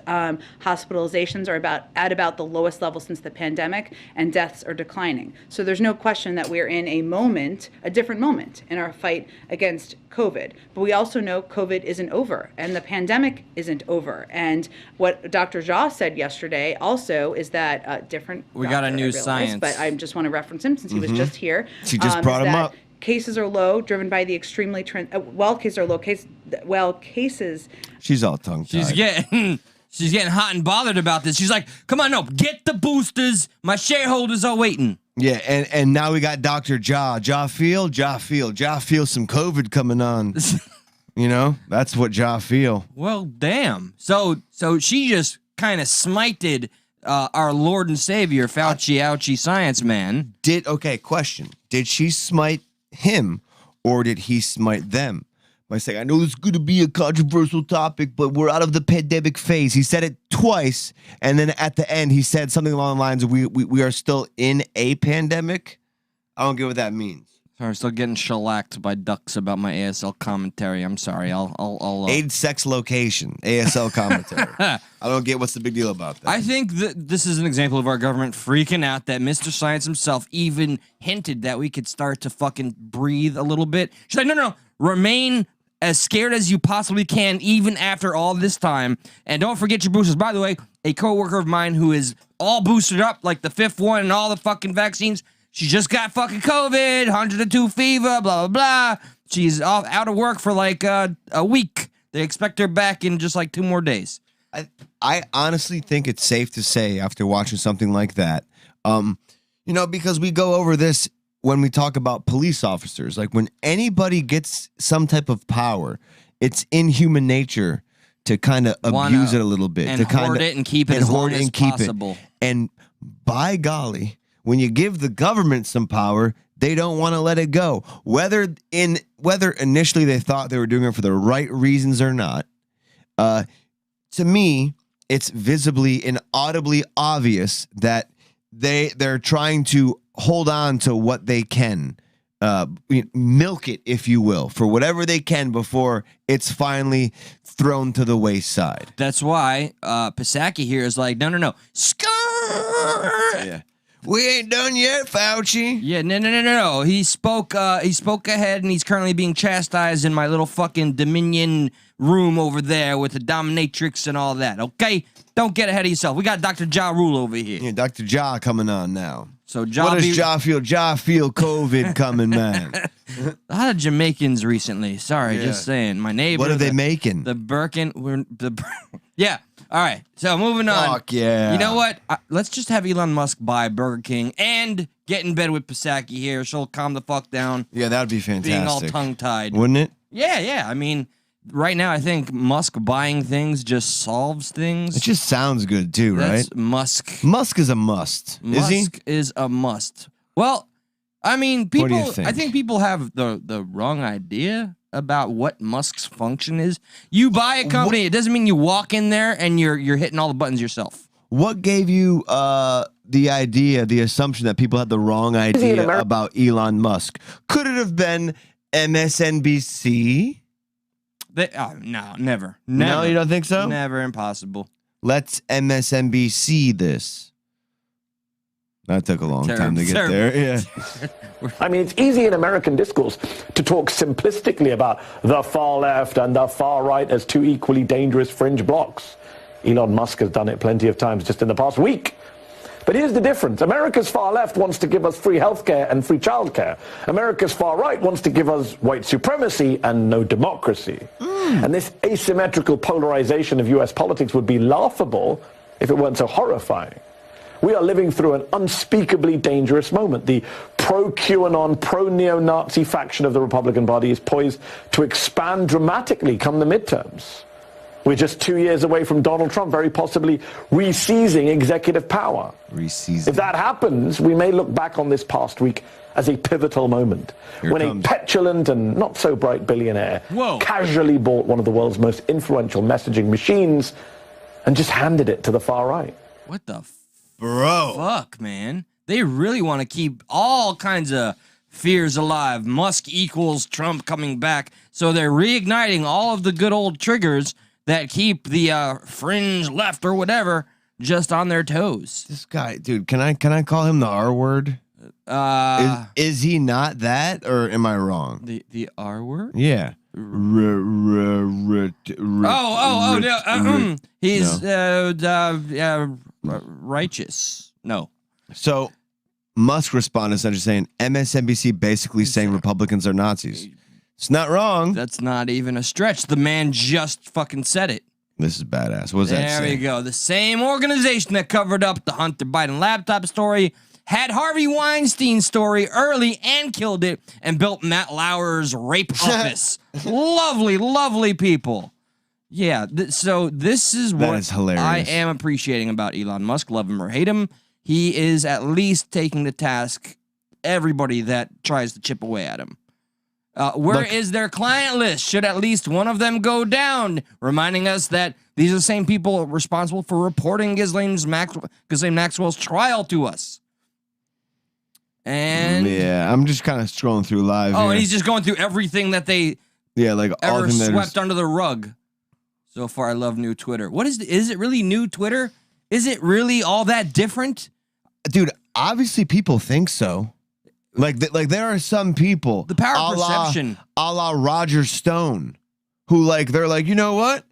hospitalizations are at about the lowest level since the pandemic, and deaths are declining. So there's no question that we're in a different moment in our fight against COVID. But we also know COVID isn't over, and the pandemic isn't over. And what Dr. Jha said yesterday also is that we got a new science. But I just want to reference him since he was just here. She just brought him up. Cases are low, driven by the extremely cases are low. Cases. She's all tongue-tied. She's getting hot and bothered about this. She's like, "Come on, no, get the boosters. My shareholders are waiting." Yeah, and now we got Dr. Jha. Jha feel some COVID coming on. That's what Jha feel. Well, damn. So she just kind of smited our Lord and Savior, Fauci, ouchie, science man. Question. Did she smite him or did he smite them? By saying, I know this is going to be a controversial topic, but we're out of the pandemic phase. He said it twice, and then at the end, he said something along the lines of, we are still in a pandemic. I don't get what that means. Sorry, I'm still getting shellacked by ducks about my ASL commentary. I'm sorry. I'll Aid sex location, ASL commentary. I don't get what's the big deal about that. I think that this is an example of our government freaking out that Mr. Science himself even hinted that we could start to fucking breathe a little bit. She's like, no, remain as scared as you possibly can, even after all this time. And don't forget your boosters. By the way, a coworker of mine who is all boosted up, like the 5th one and all the fucking vaccines, she just got fucking COVID, 102 fever, blah, blah, blah. She's out of work for like a week. They expect her back in just like 2 more days. I honestly think it's safe to say after watching something like that, because we go over this when we talk about police officers, like when anybody gets some type of power, it's in human nature to kind of abuse it a little bit, to kind of it and keep it as long as possible. And by golly, when you give the government some power, they don't want to let it go. Whether initially they thought they were doing it for the right reasons or not, to me, it's visibly and audibly obvious that they're trying to hold on to what they can, milk it, if you will, for whatever they can before it's finally thrown to the wayside. That's why Psaki here is like, no. Yeah. We ain't done yet, Fauci. Yeah, no. He spoke ahead, and he's currently being chastised in my little fucking Dominion room over there with the dominatrix and all that, okay? Don't get ahead of yourself. We got Dr. Ja Rule over here. Yeah, Dr. Ja coming on now. So what does Ja feel? Ja feel COVID coming, man. A lot of Jamaicans recently. Sorry, just saying. My neighbor. What are they making? The Birkin. Yeah. All right. So moving on. Fuck yeah. You know what? Let's just have Elon Musk buy Burger King and get in bed with Psaki here. She'll calm the fuck down. Yeah, that would be fantastic. Being all tongue-tied. Wouldn't it? Yeah. I mean, right now, I think Musk buying things just solves things. It just sounds good too, That's right? Musk. Musk is a must. Is he? Musk is a must. Well, I mean, people. What do you think? I think people have the wrong idea about what Musk's function is? You buy a company, it doesn't mean you walk in there and you're hitting all the buttons yourself. What gave you the idea, the assumption that people had the wrong idea about Elon Musk? Could it have been MSNBC? No, never. No, you don't think so? Never, impossible. Let's MSNBC this. That took a long time to get there. Yeah. I mean, it's easy in American discourse to talk simplistically about the far left and the far right as two equally dangerous fringe blocks. Elon Musk has done it plenty of times just in the past week. But here's the difference. America's far left wants to give us free healthcare and free childcare. America's far right wants to give us white supremacy and no democracy. And this asymmetrical polarization of US politics would be laughable if it weren't so horrifying. We are living through an unspeakably dangerous moment. The pro-QAnon, pro-neo-Nazi faction of the Republican Party is poised to expand dramatically come the midterms. We're just 2 years away from Donald Trump very possibly re-seizing executive power. If that happens, we may look back on this past week as a pivotal moment when a petulant and not so bright billionaire casually bought one of the world's most influential messaging machines and just handed it to the far right. What the fuck, man? They really want to keep all kinds of fears alive. Musk equals Trump coming back. So they're reigniting all of the good old triggers that keep the fringe left or whatever just on their toes. This guy, dude, can I call him the R word? Is he not that, or am I wrong? The R word? Yeah. He's righteous. No. So Musk responded essentially saying MSNBC basically saying Republicans are Nazis. It's not wrong. That's not even a stretch. The man just fucking said it. This is badass. What was that There saying? we go. The same organization that covered up the Hunter Biden laptop story had Harvey Weinstein story early and killed it and built Matt Lauer's rape office. Lovely, lovely people. Yeah, so this is what is hilarious. I am appreciating about Elon Musk. Love him or hate him, he is at least taking to task everybody that tries to chip away at him. Where is their client list? Should at least one of them go down? Reminding us that these are the same people responsible for reporting Ghislaine Maxwell's trial to us. And yeah, I'm just kind of scrolling through live. Oh, here. and he's just going through everything that they like all ever of them swept under the rug. So far, I love new Twitter. What is it really new Twitter? Is it really all that different? Dude, obviously people think so. Like there are some people, the power of perception, a la Roger Stone, who they're like, you know what?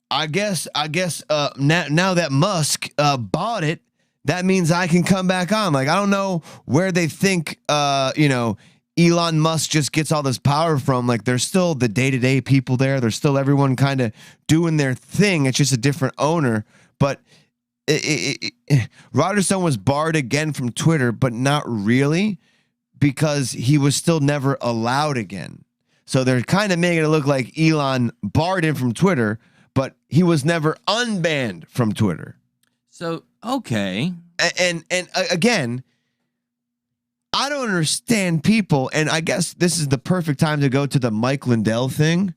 I guess now that Musk bought it, that means I can come back on. Like, I don't know where they think Elon Musk just gets all this power from. Like, there's still the day-to-day people there. There's still everyone kind of doing their thing. It's just a different owner. But Roger Stone was barred again from Twitter, but not really, because he was still never allowed again. So they're kind of making it look like Elon barred him from Twitter, but he was never unbanned from Twitter. So, okay. And again, I don't understand people, and I guess this is the perfect time to go to the Mike Lindell thing.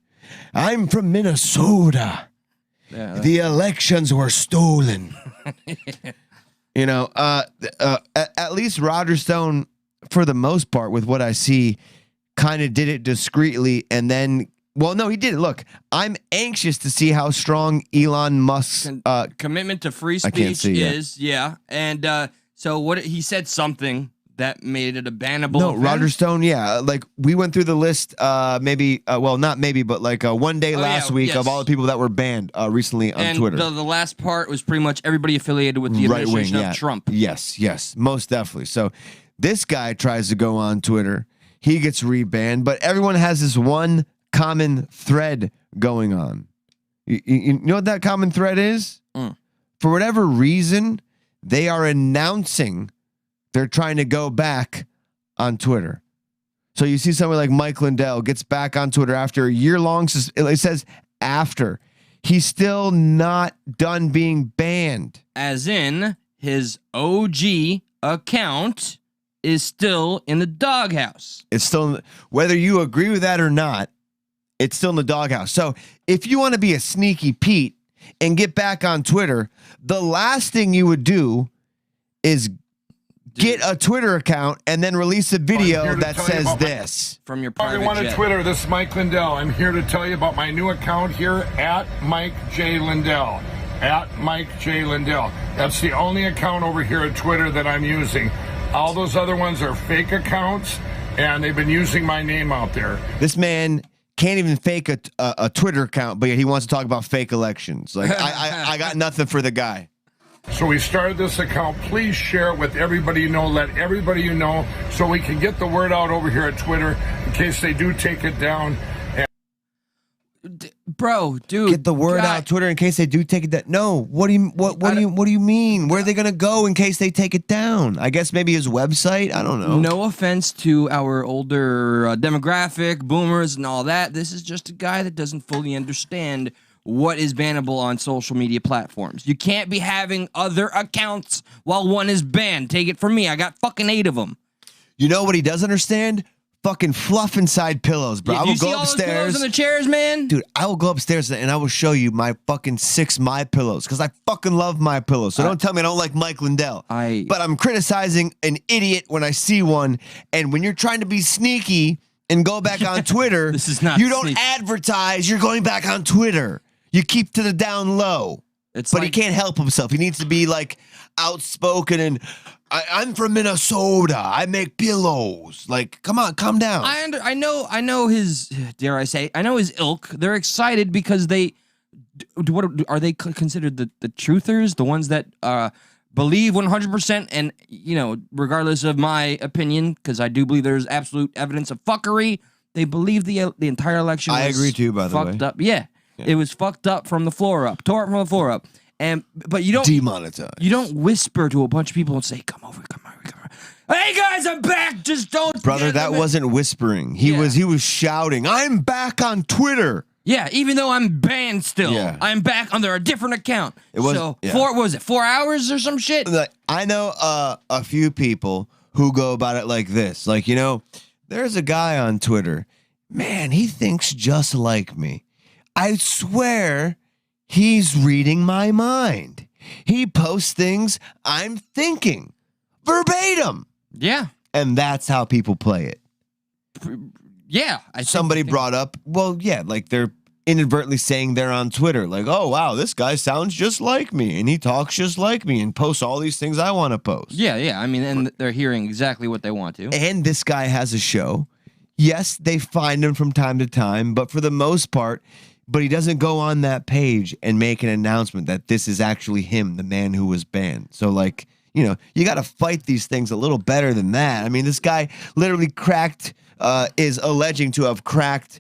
I'm from Minnesota. Yeah, the elections were stolen. At least Roger Stone, for the most part, with what I see, kind of did it discreetly, and then, well, no, he didn't. Look, I'm anxious to see how strong Elon Musk's commitment to free speech is. Yeah, and so what he said something that made it a bannable. No, offense? Roger Stone, yeah. Like, we went through the list, not maybe, but one day last week of all the people that were banned recently on Twitter. And the last part was pretty much everybody affiliated with the administration of Trump. Yes, most definitely. So this guy tries to go on Twitter. He gets rebanned, but everyone has this one common thread going on. You know what that common thread is? For whatever reason, they are announcing they're trying to go back on Twitter. So you see someone like Mike Lindell gets back on Twitter after a year-long, it says after. He's still not done being banned. As in, his OG account is still in the doghouse. It's still, whether you agree with that or not, It's still in the doghouse. So if you want to be a sneaky Pete and get back on Twitter, the last thing you would do is get a Twitter account and then release a video that says this. From your private Everyone on Twitter, this is Mike Lindell. I'm here to tell you about my new account here at Mike J. Lindell. At Mike J. Lindell. That's the only account over here at Twitter that I'm using. All those other ones are fake accounts, and they've been using my name out there. This man can't even fake a Twitter account, but yet he wants to talk about fake elections. Like, I got nothing for the guy. So we started this account. Please share it with everybody you know. Let everybody you know so we can get the word out over here at Twitter in case they do take it down. Bro, dude, get the word out Twitter in case they do take it down. No, what do you mean? Where are they gonna go in case they take it down? I guess maybe his website. I don't know. No offense to our older demographic, boomers, and all that. This is just a guy that doesn't fully understand what is bannable on social media platforms. You can't be having other accounts while one is banned. Take it from me. I got fucking 8 of them. You know what he does understand? Fucking fluff inside pillows, bro. Yeah, I will you see go all those upstairs pillows in the chairs, man? Dude, I will go upstairs and I will show you my fucking 6 My Pillows because I fucking love My Pillows. So don't tell me I don't like Mike Lindell. But I'm criticizing an idiot when I see one. And when you're trying to be sneaky and go back on Twitter, This is not you don't sneaky. advertise. You're going back on Twitter. You keep to the down low. But he can't help himself. He needs to be like outspoken and I'm from Minnesota. I make pillows. Like, come on, calm down. I know his, dare I say, I know his ilk. They're excited because they, what are they considered the truthers? The ones that believe 100% and, you know, regardless of my opinion, because I do believe there's absolute evidence of fuckery, they believe the entire election was I agree too, by the way. fucked up. Yeah. It was fucked up from the floor up. Tore it from the floor up. But you don't demonetize. You don't whisper to a bunch of people and say, "Come over, come over, come over." Hey guys, I'm back. Just don't. Brother, that wasn't whispering. He was shouting. I'm back on Twitter. Yeah, even though I'm banned still, Yeah. I'm back under a different account. It was so 4 hours or some shit. Like, I know a few people who go about it like this. Like, you know, there's a guy on Twitter. Man, he thinks just like me. I swear he's reading my mind. He posts things I'm thinking verbatim. Yeah. And that's how people play it. Yeah. Somebody brought up, well, yeah, like they're inadvertently saying they're on Twitter. Like, oh, wow, this guy sounds just like me. And he talks just like me and posts all these things I want to post. Yeah, yeah. I mean, and they're hearing exactly what they want to. And this guy has a show. Yes, they find him from time to time, but for the most part, but he doesn't go on that page and make an announcement that this is actually him, the man who was banned. So, like, you know, you got to fight these things a little better than that. I mean, this guy literally is alleging to have cracked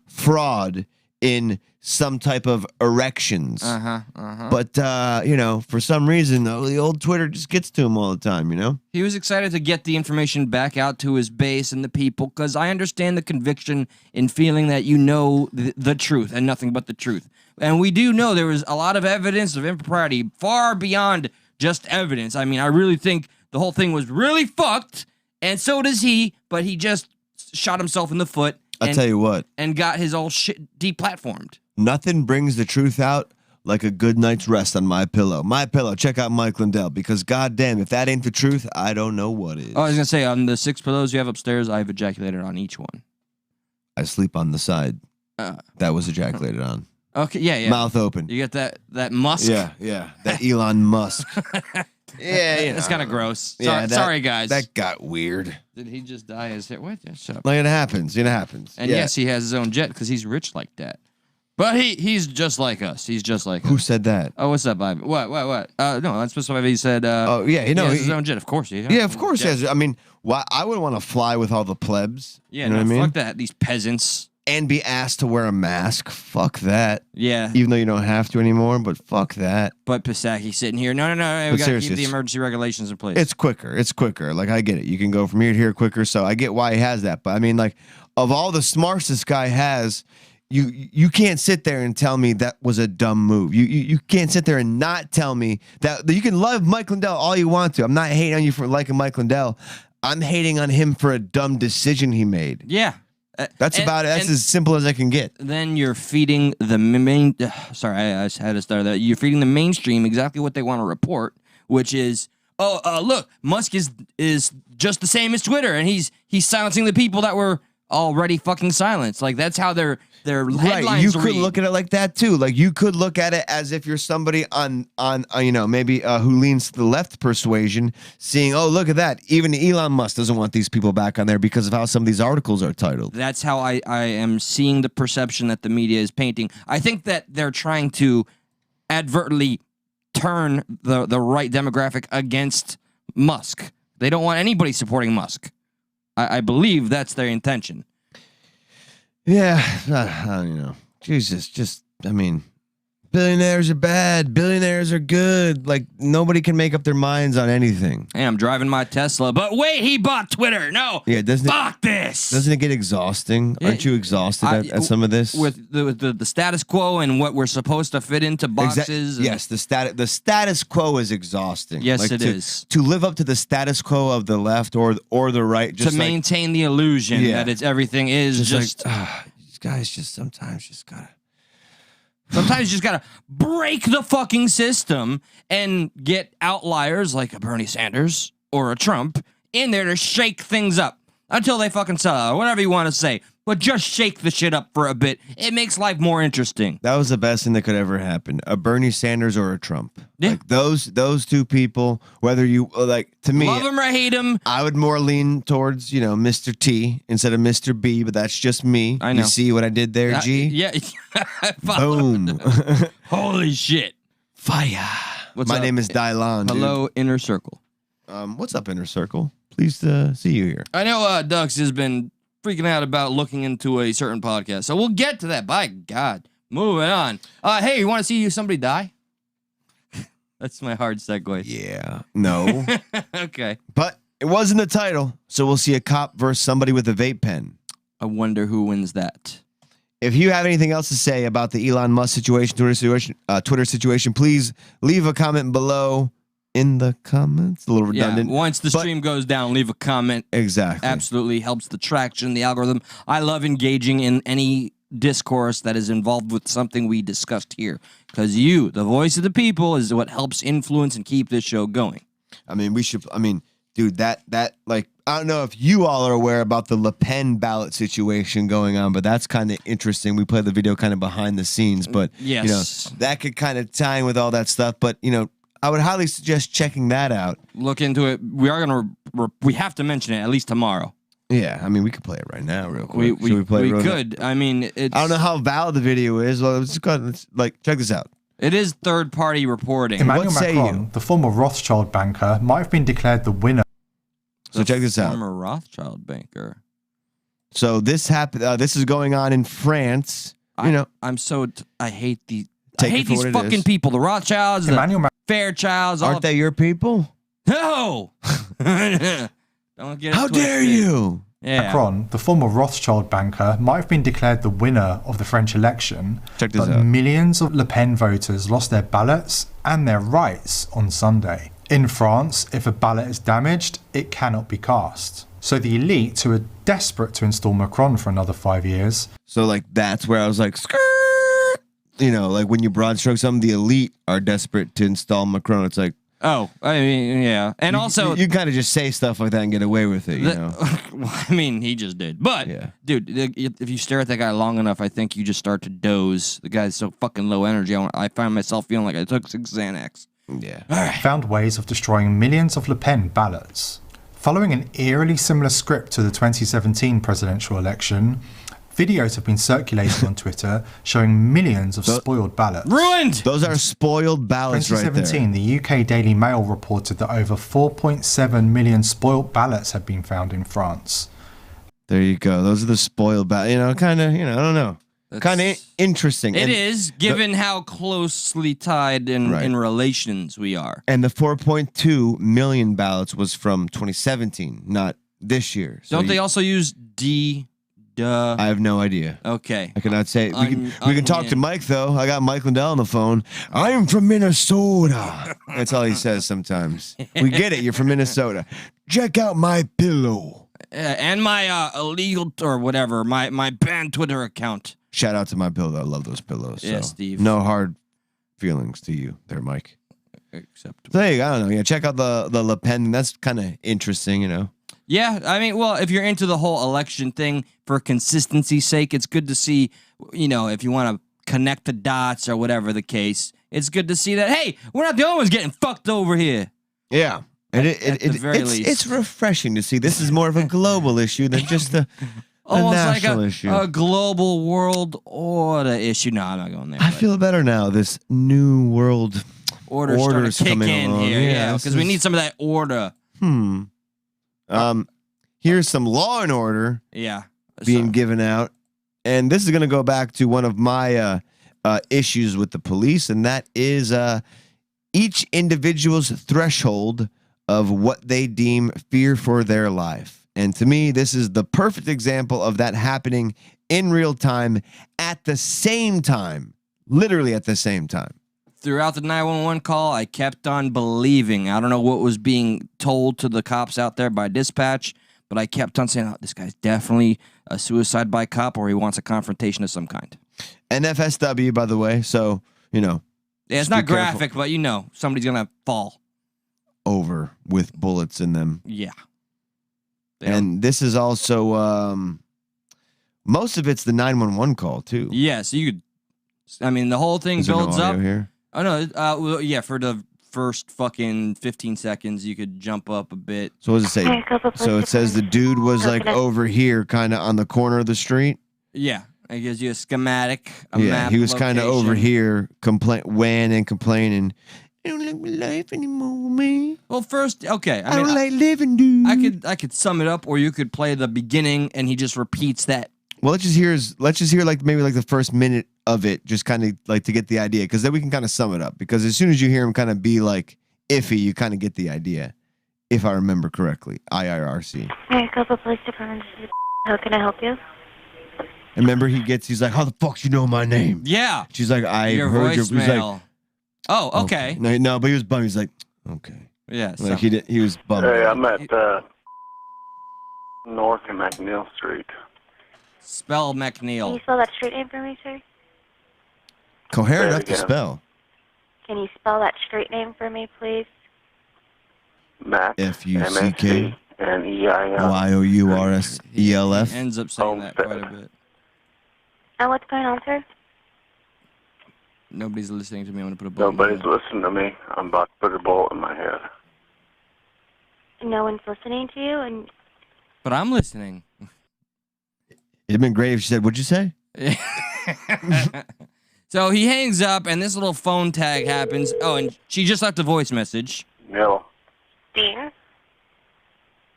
fraud in some type of erections. But, you know, for some reason, the old Twitter just gets to him all the time, you know? He was excited to get the information back out to his base and the people because I understand the conviction in feeling that you know the truth and nothing but the truth. And we do know there was a lot of evidence of impropriety far beyond just evidence. I mean, I really think the whole thing was really fucked, and so does he, but he just shot himself in the foot. I'll tell you what. And got his old shit deplatformed. Nothing brings the truth out like a good night's rest on My Pillow. My Pillow. Check out Mike Lindell because goddamn, if that ain't the truth, I don't know what is. Oh, I was gonna say on the 6 pillows you have upstairs, I've ejaculated on each one. I sleep on the side. That was ejaculated on. Okay, yeah. Mouth open. You get that Musk. Yeah. That Elon Musk. Yeah, you know. It's kind of gross. Yeah, sorry, guys. That got weird. Did he just dye his hair? What? Shut up. Like it happens. It happens. And yes, he has his own jet because he's rich like that. But he's just like us. He's just like Who us. said that? Oh, what's up, Ivan? What? No, that's supposed to be. He said. Oh yeah, you know, he has his own jet. Of course, yeah, of course he has. I mean, why? I wouldn't want to fly with all the plebs. Yeah, you know what I mean? Fuck that. These peasants. And be asked to wear a mask. Fuck that. Yeah. Even though you don't have to anymore, but fuck that. But Psaki sitting here. No. We got to keep the emergency regulations in place. It's quicker. Like, I get it. You can go from here to here quicker. So I get why he has that. But I mean, like, of all the smarts this guy has, you can't sit there and tell me that was a dumb move. You can't sit there and not tell me that. You can love Mike Lindell all you want to. I'm not hating on you for liking Mike Lindell. I'm hating on him for a dumb decision he made. Yeah. That's about it. That's as simple as I can get. Then you're feeding the main. Sorry, I had to start that. You're feeding the mainstream exactly what they want to report, which is, look, Musk is just the same as Twitter, and he's silencing the people that were already fucking silenced. Like that's how their headlines right. You could read. look at it like that too. Like you could look at it as if you're somebody on maybe who leans to the left persuasion, seeing, oh, look at that. Even Elon Musk doesn't want these people back on there because of how some of these articles are titled. That's how I am seeing the perception that the media is painting. I think that they're trying to advertently turn the right demographic against Musk. They don't want anybody supporting Musk. I believe that's their intention. Yeah, Jesus, billionaires are bad, billionaires are good. Like, nobody can make up their minds on anything. Hey, I'm driving my Tesla, but wait, he bought Twitter. No, fuck this. Doesn't it get exhausting? Aren't you exhausted at some of this? With the status quo and what we're supposed to fit into boxes? Yes, the status quo is exhausting. Yes, it is. To live up to the status quo of the left or the right. Just to maintain the illusion that everything is just these guys sometimes gotta... Sometimes you just gotta break the fucking system and get outliers like a Bernie Sanders or a Trump in there to shake things up until they fucking sell out, whatever you want to say. But just shake the shit up for a bit. It makes life more interesting. That was the best thing that could ever happen. A Bernie Sanders or a Trump. Yeah. Like those two people, whether you to me, love him or hate him, I would more lean towards, Mr. T instead of Mr. B, but that's just me. I know. You see what I did there, G? Yeah. Boom. Holy shit. Fire. My name is Dylan. Hello, Inner Circle. What's up, Inner Circle? Pleased to see you here. I know Dux has been freaking out about looking into a certain podcast, so we'll get to that. By God. Moving on. Hey, you want to see somebody die? That's my hard segue. Yeah. No. Okay. But it was in the title, so we'll see a cop versus somebody with a vape pen. I wonder who wins that. If you have anything else to say about the Elon Musk situation, Twitter situation, please leave a comment below in the comments. A little redundant. Yeah, once the stream goes down, leave a comment. Exactly. Absolutely helps the traction, the algorithm. I love engaging in any discourse that is involved with something we discussed here, because you, the voice of the people, is what helps influence and keep this show going. Dude, that like, I don't know if you all are aware about the Le Pen ballot situation going on, but that's kind of interesting. We played the video kind of behind the scenes, but yes, that could kind of tie in with all that stuff. But I would highly suggest checking that out. Look into it. We are gonna we have to mention it at least tomorrow. Yeah, we could play it right now, real quick. We could. I don't know how valid the video is. Well, let's check this out. It is third-party reporting. Emmanuel Macron, the former Rothschild banker, might have been declared the winner. So check this out. Former Rothschild banker. So this happened. This is going on in France. I hate these fucking people. The Rothschilds, the Fairchilds. Aren't they your people? No. Don't get it How dare twisted. you? Yeah. Macron, the former Rothschild banker, might have been declared the winner of the French election. Check this but out. Millions of Le Pen voters lost their ballots and their rights on Sunday. In France, if a ballot is damaged, it cannot be cast. So the elite, who are desperate to install Macron for another 5 years. So that's where I was like, skirt. Like when you broad stroke something, the elite are desperate to install Macron. It's like, oh, yeah. And also, you kind of just say stuff like that and get away with it, he just did. But, dude, if you stare at that guy long enough, I think you just start to doze. The guy's so fucking low energy. I find myself feeling like I took 6 Xanax. Yeah. All right. Found ways of destroying millions of Le Pen ballots. Following an eerily similar script to the 2017 presidential election, videos have been circulated on Twitter showing millions of spoiled ballots. Ruined! Those are spoiled ballots right there. 2017, the UK Daily Mail reported that over 4.7 million spoiled ballots had been found in France. There you go. Those are the spoiled ballots. I don't know. Kind of interesting. It is, given how closely tied in relations we are. And the 4.2 million ballots was from 2017, not this year. So Don't they also use I have no idea. Okay. I cannot say. We can talk to Mike, though. I got Mike Lindell on the phone. I'm from Minnesota. That's all he says sometimes. We get it. You're from Minnesota. Check out my pillow. And my illegal or whatever, my banned Twitter account. Shout out to my pillow. I love those pillows. Yeah, so. Steve. No hard feelings to you there, Mike. Acceptable. So, hey, I don't know. Yeah, check out the Le Pen. That's kind of interesting, you know. Yeah, I mean, well, if you're into the whole election thing for consistency's sake, it's good to see, you know, if you want to connect the dots or whatever the case, it's good to see that, hey, we're not the only ones getting fucked over here. Yeah. And it's refreshing to see this is more of a global issue than just a national issue. A global world order issue. No, I'm not going there. I feel better now. This new world order's starting to kick in along. here. Yeah, because we need some of that order. Here's some law and order. Yeah. Being given out. And this is going to go back to one of my issues with the police, and that is each individual's threshold of what they deem fear for their life. And to me, this is the perfect example of that happening in real time at the same time, literally at the same time. Throughout the 911 call, I kept on believing. I don't know what was being told to the cops out there by dispatch, but I kept on saying, oh, this guy's definitely a suicide by cop or he wants a confrontation of some kind. NFSW, by the way, so, you know. Yeah, it's not graphic, but you know, somebody's going to fall. Over with bullets in them. Yeah. And this is also, most of it's the 911 call, too. Yeah, so you could, I mean, the whole thing builds up. Here? Oh, no, well, yeah, for the first fucking 15 seconds, you could jump up a bit. So what does it say? So it says the dude was like over here, kind of on the corner of the street? Yeah, it gives you a schematic, a yeah, map he was kind of over location. here, weighing and complaining. I don't like my life anymore, man. Well, first, okay. I don't like living, dude. I could sum it up, or you could play the beginning, and he just repeats that. Well, let's just hear like maybe like the first minute of it, just kind of like to get the idea, because then we can kind of sum it up. Because as soon as you hear him kind of be like iffy, you kind of get the idea, if I remember correctly. IRRC. Hey, Copa Police Department. How can I help you? And remember, he's like, how the fuck you know my name? Yeah. She's like, I Your heard your. voicemail. He's like, oh, okay. No, but he was bummed. He's like, okay. Yeah. Like he was bummed. Hey, I'm at North and McNeil Street. Spell Can McNeil. you spell that street name for me, sir? Coherent enough to spell. Can you spell that street name for me, please? Mac. FUCK. NEIL. YOURSELF. Ends up saying that quite a bit. And what's going on, sir? Nobody's listening to me. I'm gonna put a bullet. Nobody's listening to me. I'm about to put a bullet in my head. No one's listening to you, and But I'm listening. It'd been great if she said, "What'd you say?" So he hangs up, and this little phone tag happens. Oh, and she just left a voice message. No. Dean.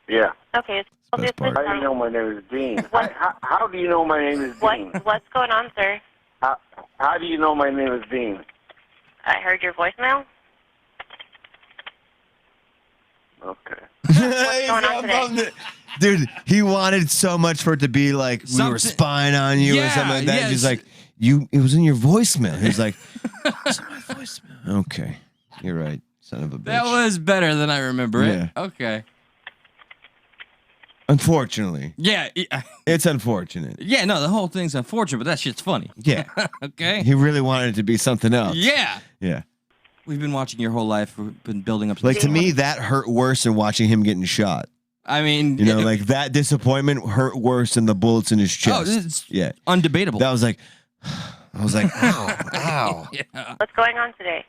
Yeah. Okay. How do you know my name is Dean? How do you know my name is Dean? What's going on, sir? How do you know my name is Dean? I heard your voicemail. Okay. What's going on today? Dude, he wanted so much for it to be like we were spying on you or something like that. yes. He's like, it was in your voicemail. He's like, it's in my voicemail. Okay, you're right, son of a bitch. That was better than I remember it. Yeah. Okay. Unfortunately. Yeah. It's unfortunate. Yeah, no, the whole thing's unfortunate, but that shit's funny. Yeah. Okay. He really wanted it to be something else. Yeah. Yeah. We've been watching your whole life. We've been building up. Like, to me, that hurt worse than watching him getting shot. I mean, you know, like that disappointment hurt worse than the bullets in his chest. It's yeah, undebatable. That was like, I was like, ow, ow. Yeah. What's going on today?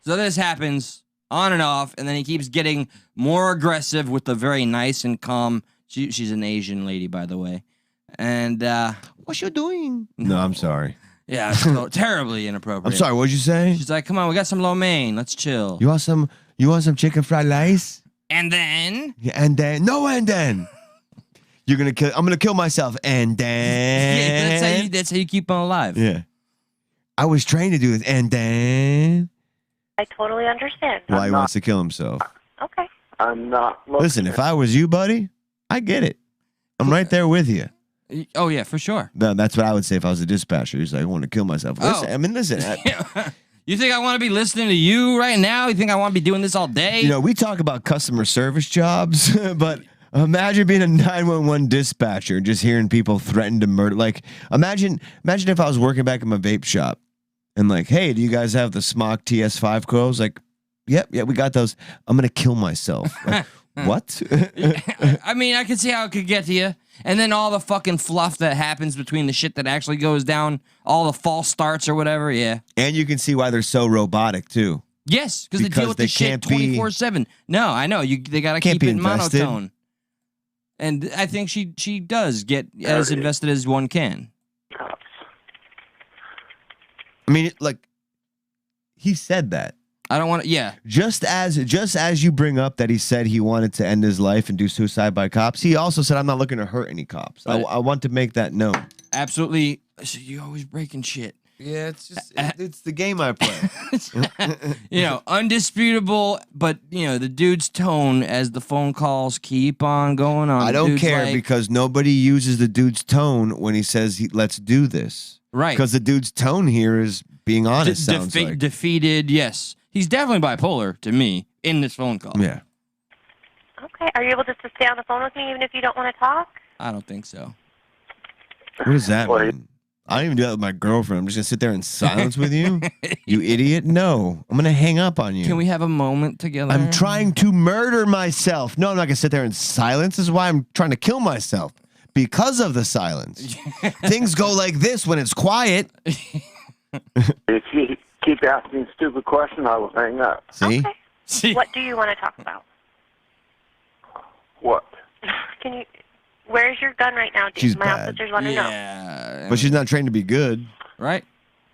So this happens on and off, and then he keeps getting more aggressive with the very nice and calm. She's an Asian lady, by the way. And what you doing? No, I'm sorry. Yeah, it's so terribly inappropriate. I'm sorry. What'd you say? She's like, "Come on, we got some lo mein. Let's chill." You want some chicken fried rice? And then? Yeah, and then you're gonna kill. I'm gonna kill myself. And then yeah, that's how you keep him alive. Yeah. I was trained to do this. And then I totally understand. why he wants to kill himself. Okay. I'm not. Listen, if I was you, buddy, I get it. I'm right there with you. Oh yeah, for sure. That's what I would say if I was a dispatcher. He's like, I want to kill myself. Listen, I mean, listen. You think I want to be listening to you right now? You think I want to be doing this all day? You know, we talk about customer service jobs, but imagine being a 911 dispatcher and just hearing people threaten to murder. Like, imagine if I was working back in my vape shop and like, hey, do you guys have the Smock TS5 coils? Like, yep, we got those. I'm going to kill myself. Like, what? I mean, I can see how it could get to you. And then all the fucking fluff that happens between the shit that actually goes down, all the false starts or whatever, yeah. And you can see why they're so robotic, too. Yes, because they deal with the shit 24/7. No, I know. They got to keep it monotone. And I think she does get as invested as one can. I mean, like, he said that. I don't want to, yeah. Just as you bring up that he said he wanted to end his life and do suicide by cops, he also said, I'm not looking to hurt any cops. I want to make that known. Absolutely. So you're always breaking shit. Yeah, it's just, it's the game I play. You know, undisputable, but, you know, the dude's tone as the phone calls keep on going on. I don't care because nobody uses the dude's tone when he says, let's do this. Right. Because the dude's tone here is being honest, sounds like. Defeated, yes. He's definitely bipolar to me in this phone call. Yeah. Okay. Are you able just to stay on the phone with me even if you don't want to talk? I don't think so. What does that mean? I don't even do that with my girlfriend. I'm just going to sit there in silence with you? You idiot? No. I'm going to hang up on you. Can we have a moment together? I'm trying to murder myself. No, I'm not going to sit there in silence. This is why I'm trying to kill myself. Because of the silence. Things go like this when it's quiet. If you keep asking stupid questions, I will hang up. See? Okay. What do you want to talk about? What? Can you... Where's your gun right now, dude? She's My bad. officers want to know. But she's not trained to be good. Right?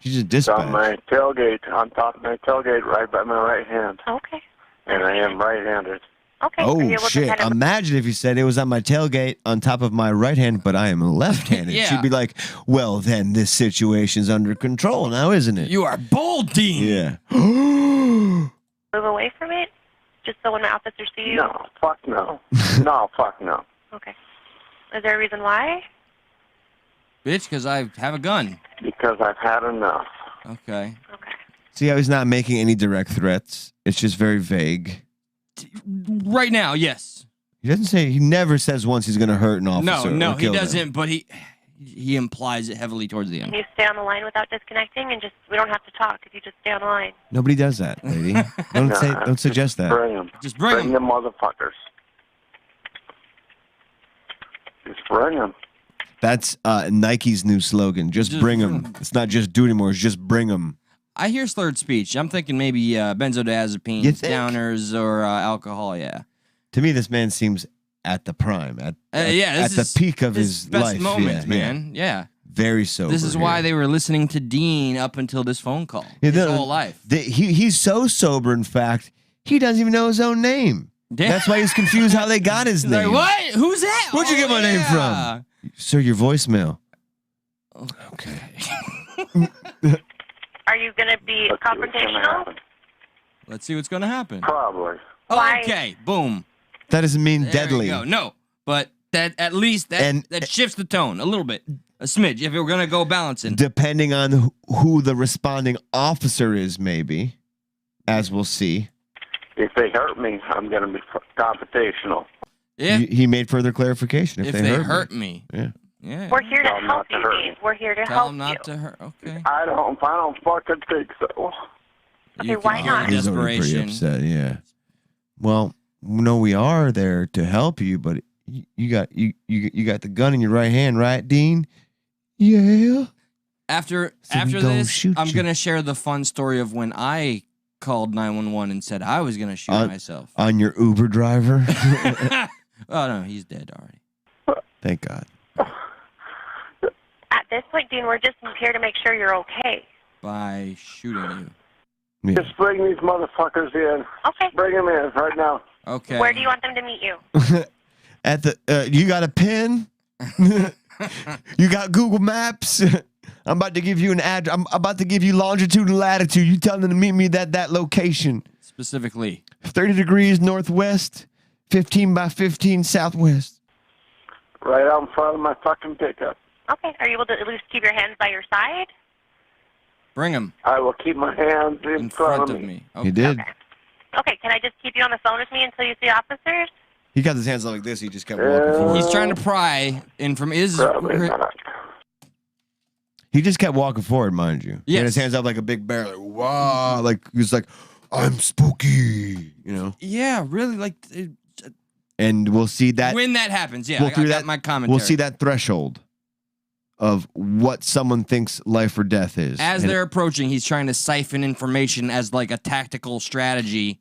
She's just It's on dispatched. my tailgate, on top of my tailgate, right by my right hand. Okay. And I am right-handed. Okay. Are you Oh, able to shit. kind of- Imagine if you said it was on my tailgate on top of my right hand, but I am left-handed. Yeah. She'd be like, well, then this situation's under control now, isn't it? You are bold, Dean. Yeah. Move away from it? Just so when my officers see you? No, fuck no. No, fuck no. Okay. Is there a reason why? Bitch, because I have a gun. Because I've had enough. Okay. See how he's not making any direct threats? It's just very vague. Right now, yes. He doesn't say, he never says once he's going to hurt an officer. No, or he kill them. doesn't, but he implies it heavily towards the end. Can you stay on the line without disconnecting and just, we don't have to talk if you just stay on the line. Nobody does that, lady. Don't suggest that. Bring them. Just bring them motherfuckers. Just bring them. That's Nike's new slogan. Just bring them. It's not just do anymore. It's just bring them. I hear slurred speech. I'm thinking maybe benzodiazepines, You think? downers, or alcohol, yeah. To me, this man seems at the prime, at this the is peak of his his best life. moments, Yeah, man. Yeah. Very sober. This is why they were listening to Dean up until this phone call. His whole life. He's so sober, in fact, he doesn't even know his own name. Yeah. That's why he's confused how they got his He's name. like, what? Who's that? Where'd you get my name from? Sir, your voicemail. Okay. Are you going to be confrontational? Let's see what's going to happen. Probably. Okay, boom. That doesn't mean There deadly. you go. No, but that at least that shifts the tone a little bit. A smidge, if we're going to go balancing. Depending on who the responding officer is, maybe, as we'll see. If they hurt me, I'm going to be confrontational. Yeah. He made further clarification. If they hurt me. Yeah. Yeah. We're here to Tell 'em help not to you, hurt Dean. We're here to Tell help him you. not to hurt. Okay. I don't fucking think so. Okay, why not? He's already pretty upset. Yeah. Well, no, we are there to help you, but you got the gun in your right hand, right, Dean? Yeah. After So we don't this, shoot I'm you. going to share the fun story of when I called 911 and said I was going to shoot myself. On your Uber driver? Oh, no, he's dead already. Thank God. At this point, Dean, we're just here to make sure you're okay. By shooting Yeah. Just bring these motherfuckers in. Okay. Bring them in right now. you. Okay. Where do you want them to meet you? At the you got a pen? You got Google Maps? I'm about to give you an address. I'm about to give you longitude and latitude. You tell them to meet me at that location. Specifically. 30 degrees northwest, 15 by 15 southwest. Right out in front of my fucking pickup. Okay. Are you able to at least keep your hands by your side? Bring him. I will keep my hands in front of me. Okay. He did. Okay, can I just keep you on the phone with me until you see officers? He got his hands up like this. He just kept walking forward. He's trying to pry in from his. He just kept walking forward, mind you. He had his Yes. hands up like a big bear, like wow, like he was like, "I'm spooky," you know. Yeah, really, like. And we'll see that When that happens, yeah, we'll I got my commentary. We'll see that threshold of what someone thinks life or death is. As And they're approaching, he's trying to siphon information as like a tactical strategy.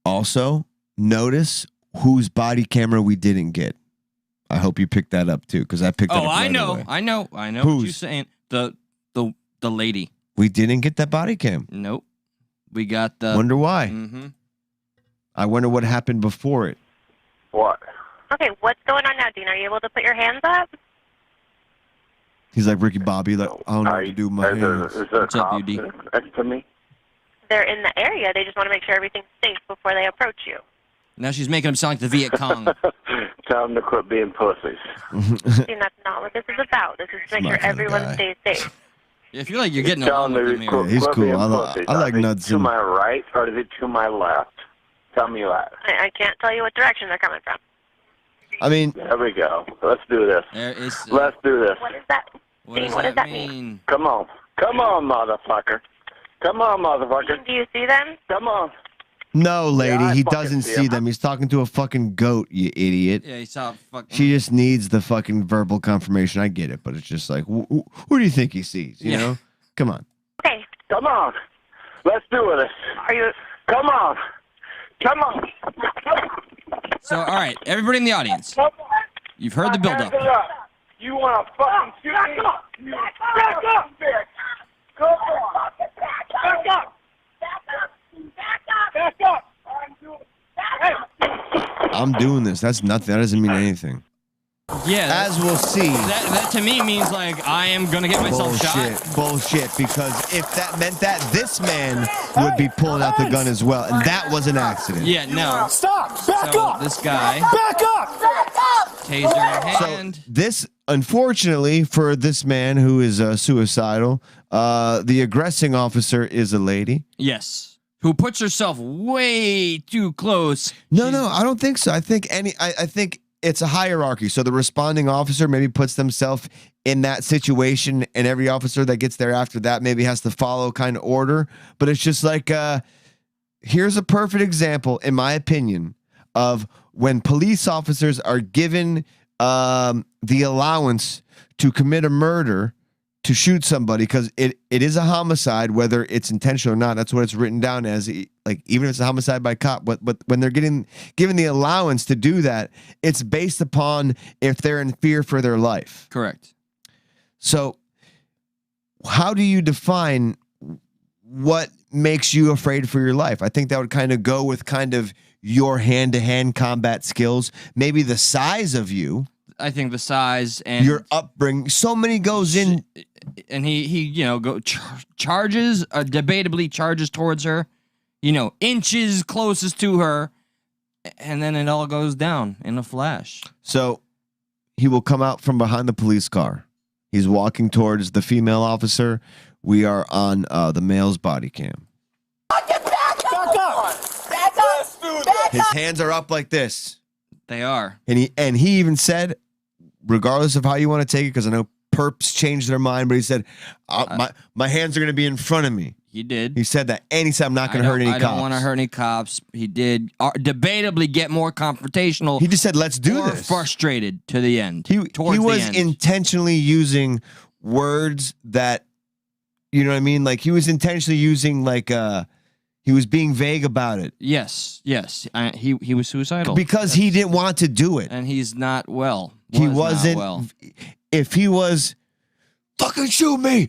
also notice whose body camera we didn't get. I hope you picked that up too, because I picked that up. Oh, I right know, away. I know what you're Whose? saying. The lady. We didn't get that body cam. Nope. We got the. Wonder why. Mm-hmm. I wonder what happened before it. What? Okay, what's going on now, Dean? Are you able to put your hands up? He's like Ricky Bobby, like I don't know what to do with my hands. Is there a cop next to me? They're in the area. They just want to make sure everything's safe before they approach you. Now she's making him sound like the Viet Cong. Tell them to quit being pussies. Dean, that's not what this is about. This is to make sure everyone stays safe. I feel like you're getting Tell along them with to him here. quit He's being cool. I pussies. like Are they nuts. to my right or is it to my left? Tell me that. I can't tell you what direction they're coming from. I mean, there we go. Let's do this. Let's do this. What is that? Dean, what does that mean? Come on. Come on, motherfucker. Come on, motherfucker. Do you see them? Come on. no, lady, I he fucking doesn't see see him. them. He's talking to a fucking goat, you idiot. Yeah, he saw fucking. She just needs the fucking verbal confirmation. I get it, but it's just like, who do you think he sees? You know? Come on. Okay. Come on. Let's do this. Are you? Come on. Come on. So, all right, everybody in the audience, you've heard the build-up. You want to fucking shoot me? Back up, bitch. Come on. Back up. Back up. I'm doing this. That's nothing. That doesn't mean anything. Yeah, As we'll see. that to me means like I am gonna get myself shot. Bullshit. Because if that meant that, this man would be pulling out the gun as well, and that was an accident. Yeah, no. Stop! Back So up! this guy, Back up! taser in hand. So this, unfortunately, for this man who is suicidal, the aggressing officer is a lady. Yes. Who puts herself way too close. No, I don't think so. I think I think it's a hierarchy. So the responding officer maybe puts themselves in that situation, and every officer that gets there after that maybe has to follow kind of order. But it's just like, here's a perfect example, in my opinion, of when police officers are given the allowance to commit a murder, to shoot somebody, because it is a homicide, whether it's intentional or not. That's what it's written down as. Like, even if it's a homicide by cop, but when they're given the allowance to do that, it's based upon if they're in fear for their life. Correct. So how do you define what makes you afraid for your life? I think that would kind of go with kind of your hand-to-hand combat skills, maybe the size of you. I think the size and your upbringing. So many goes in, and he charges, debatably charges towards her, inches closest to her, and then it all goes down in a flash. So he will come out from behind the police car. He's walking towards the female officer. We are on the male's body cam. His hands are up like this. They are. And he even said, regardless of how you want to take it, because I know perps change their mind, but he said, my hands are going to be in front of me. He did. He said that, and he said, I'm not going to hurt any cops. I don't want to hurt any cops. He did debatably get more confrontational. He just said, let's do this. Frustrated to the end. He was intentionally using words that, you know what I mean? Like, he was intentionally using, like, he was being vague about it. Yes. He was suicidal. Because he didn't want to do it. And he's not well. He wasn't. Well. If he was, fucking shoot me.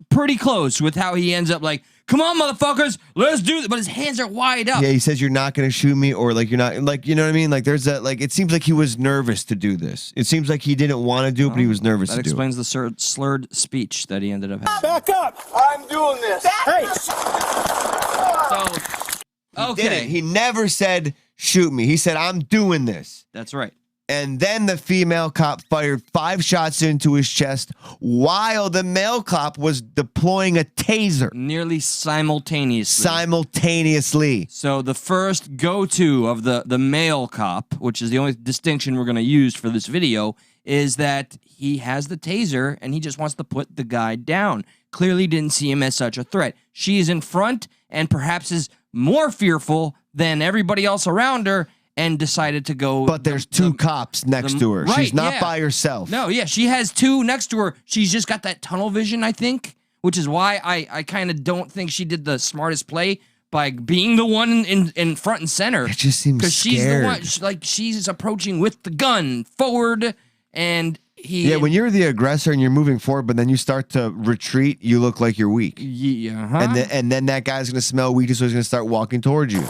Pretty close with how he ends up like, come on, motherfuckers, let's do it. But his hands are wide up. Yeah, he says, you're not going to shoot me, or like, you're not, like, you know what I mean? Like, there's that, like, it seems like he was nervous to do this. It seems like he didn't want to do it, but he was nervous to do it. That explains the slurred speech that he ended up having. Back up! I'm doing this. Hey! So, okay. He never said, shoot me. He said, I'm doing this. That's right. And then the female cop fired 5 shots into his chest while the male cop was deploying a taser. Nearly simultaneously. So the first go-to of the male cop, which is the only distinction we're going to use for this video, is that he has the taser and he just wants to put the guy down. Clearly didn't see him as such a threat. She is in front and perhaps is more fearful than everybody else around her, and decided to go. But there's 2 cops next to her. Right, She's not by herself. No, yeah, she has 2 next to her. She's just got that tunnel vision, I think, which is why I kind of don't think she did the smartest play by being the one in front and center. It just seems she's the one, she's approaching with the gun forward, and he. Yeah, when you're the aggressor and you're moving forward, but then you start to retreat, you look like you're weak. Yeah. And then that guy's gonna smell weakness, so he's gonna start walking towards you.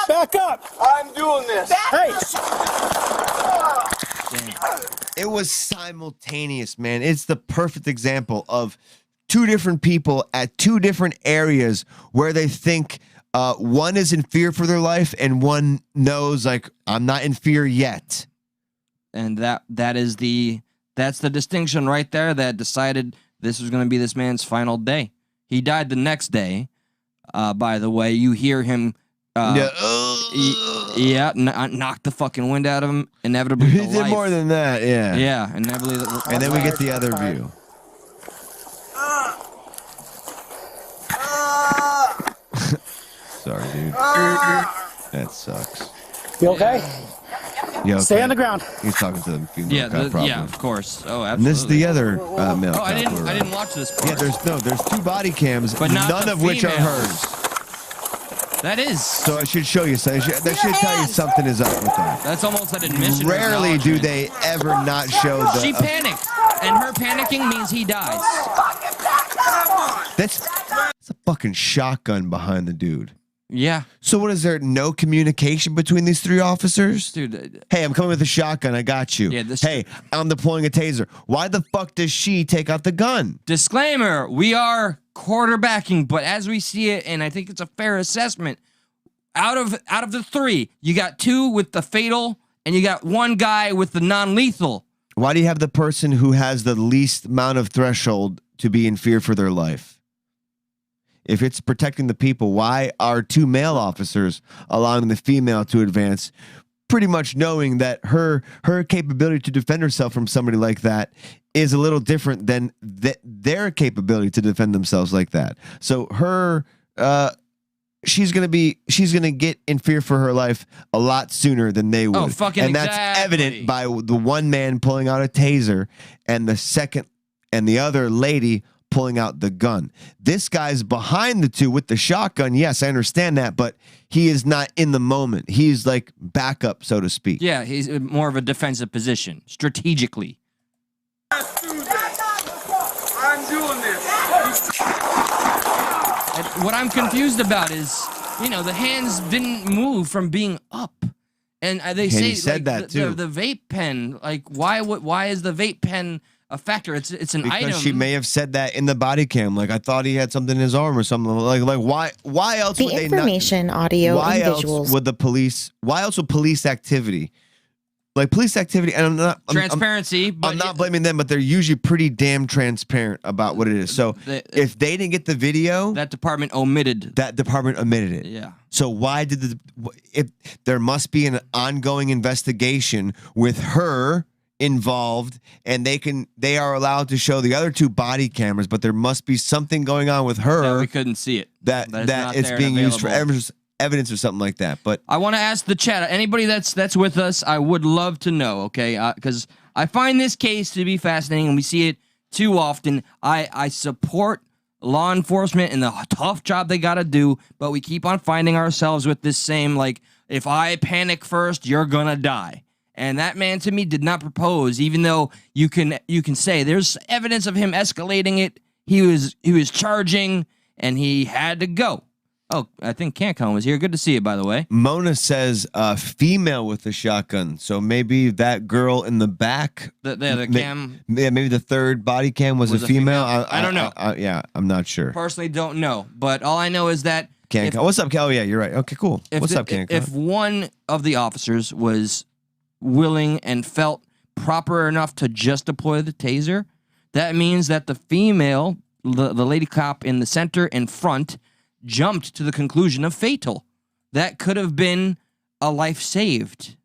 Back up! I'm doing this. Hey! It was simultaneous, man. It's the perfect example of 2 different people at 2 different areas where they think one is in fear for their life and one knows, like, I'm not in fear yet. And that's the distinction right there that decided this was going to be this man's final day. He died the next day. By the way, you hear him. Knock the fucking wind out of him. Inevitably, he did more than that. Yeah. Yeah, inevitably. And then we get the other view. Sorry, dude. That sucks. You okay? Yeah, okay. Stay on the ground. He's talking to them. Yeah, of course. Oh, absolutely. And this is the other male. Oh, I didn't watch this part. Yeah, there's 2 body cams, but none of which are hers. That is. So I should show you something. That should tell you something is up with that. That's almost an admission. Rarely do they ever not show the. She panicked, and her panicking means he dies. That's a fucking shotgun behind the dude. Yeah. So what is there? No communication between these 3 officers? Dude. Hey, I'm coming with a shotgun. I got you. Yeah, hey, I'm deploying a taser. Why the fuck does she take out the gun? Disclaimer, we are quarterbacking, but as we see it, and I think it's a fair assessment, out of the 3, you got 2 with the fatal, and you got 1 guy with the non-lethal. Why do you have the person who has the least amount of threshold to be in fear for their life? If it's protecting the people, why are 2 male officers allowing the female to advance, pretty much knowing that her capability to defend herself from somebody like that is a little different than their capability to defend themselves like that? So she's gonna get in fear for her life a lot sooner than they would. Oh, fucking and that's evident by the one man pulling out a taser and the other lady pulling out the gun. This guy's behind the 2 with the shotgun. Yes, I understand that, but he is not in the moment. He's like backup, so to speak. Yeah, he's more of a defensive position, strategically. I'm doing this. And what I'm confused about is, the hands didn't move from being up. And they say he said that too. The vape pen, like why is the vape pen a factor? It's an because item. She may have said that in the body cam. Like, I thought he had something in his arm or something. Like why else would they not? The information, audio, why and else visuals. Why else would police activity? Like police activity, and transparency. I'm not blaming them, but they're usually pretty damn transparent about what it is. So if they didn't get the video, that department omitted it. Yeah. So why did if there must be an ongoing investigation with her involved, and they are allowed to show the other 2 body cameras, but there must be something going on with her that we couldn't see it. That it's being used for evidence or something like that. But I want to ask the chat, anybody that's with us, I would love to know, okay? Because I find this case to be fascinating, and we see it too often. I support law enforcement and the tough job they got to do, but we keep on finding ourselves with this same, like, if I panic first, you're gonna die. And that man, to me, did not propose, even though you can say there's evidence of him escalating it. He was charging, and he had to go. Oh, I think CanCon was here. Good to see you, by the way. Mona says female with the shotgun. So maybe that girl in the back. The cam. Yeah, maybe the 3rd body cam was a female. I don't know. Yeah, I'm not sure. Personally, don't know. But all I know is that Cancon. What's up? Oh, yeah, you're right. Okay, cool. What's up, Cancon? If one of the officers was willing and felt proper enough to just deploy the taser, that means that the female, the lady cop in the center in front, jumped to the conclusion of fatal. That could have been a life saved.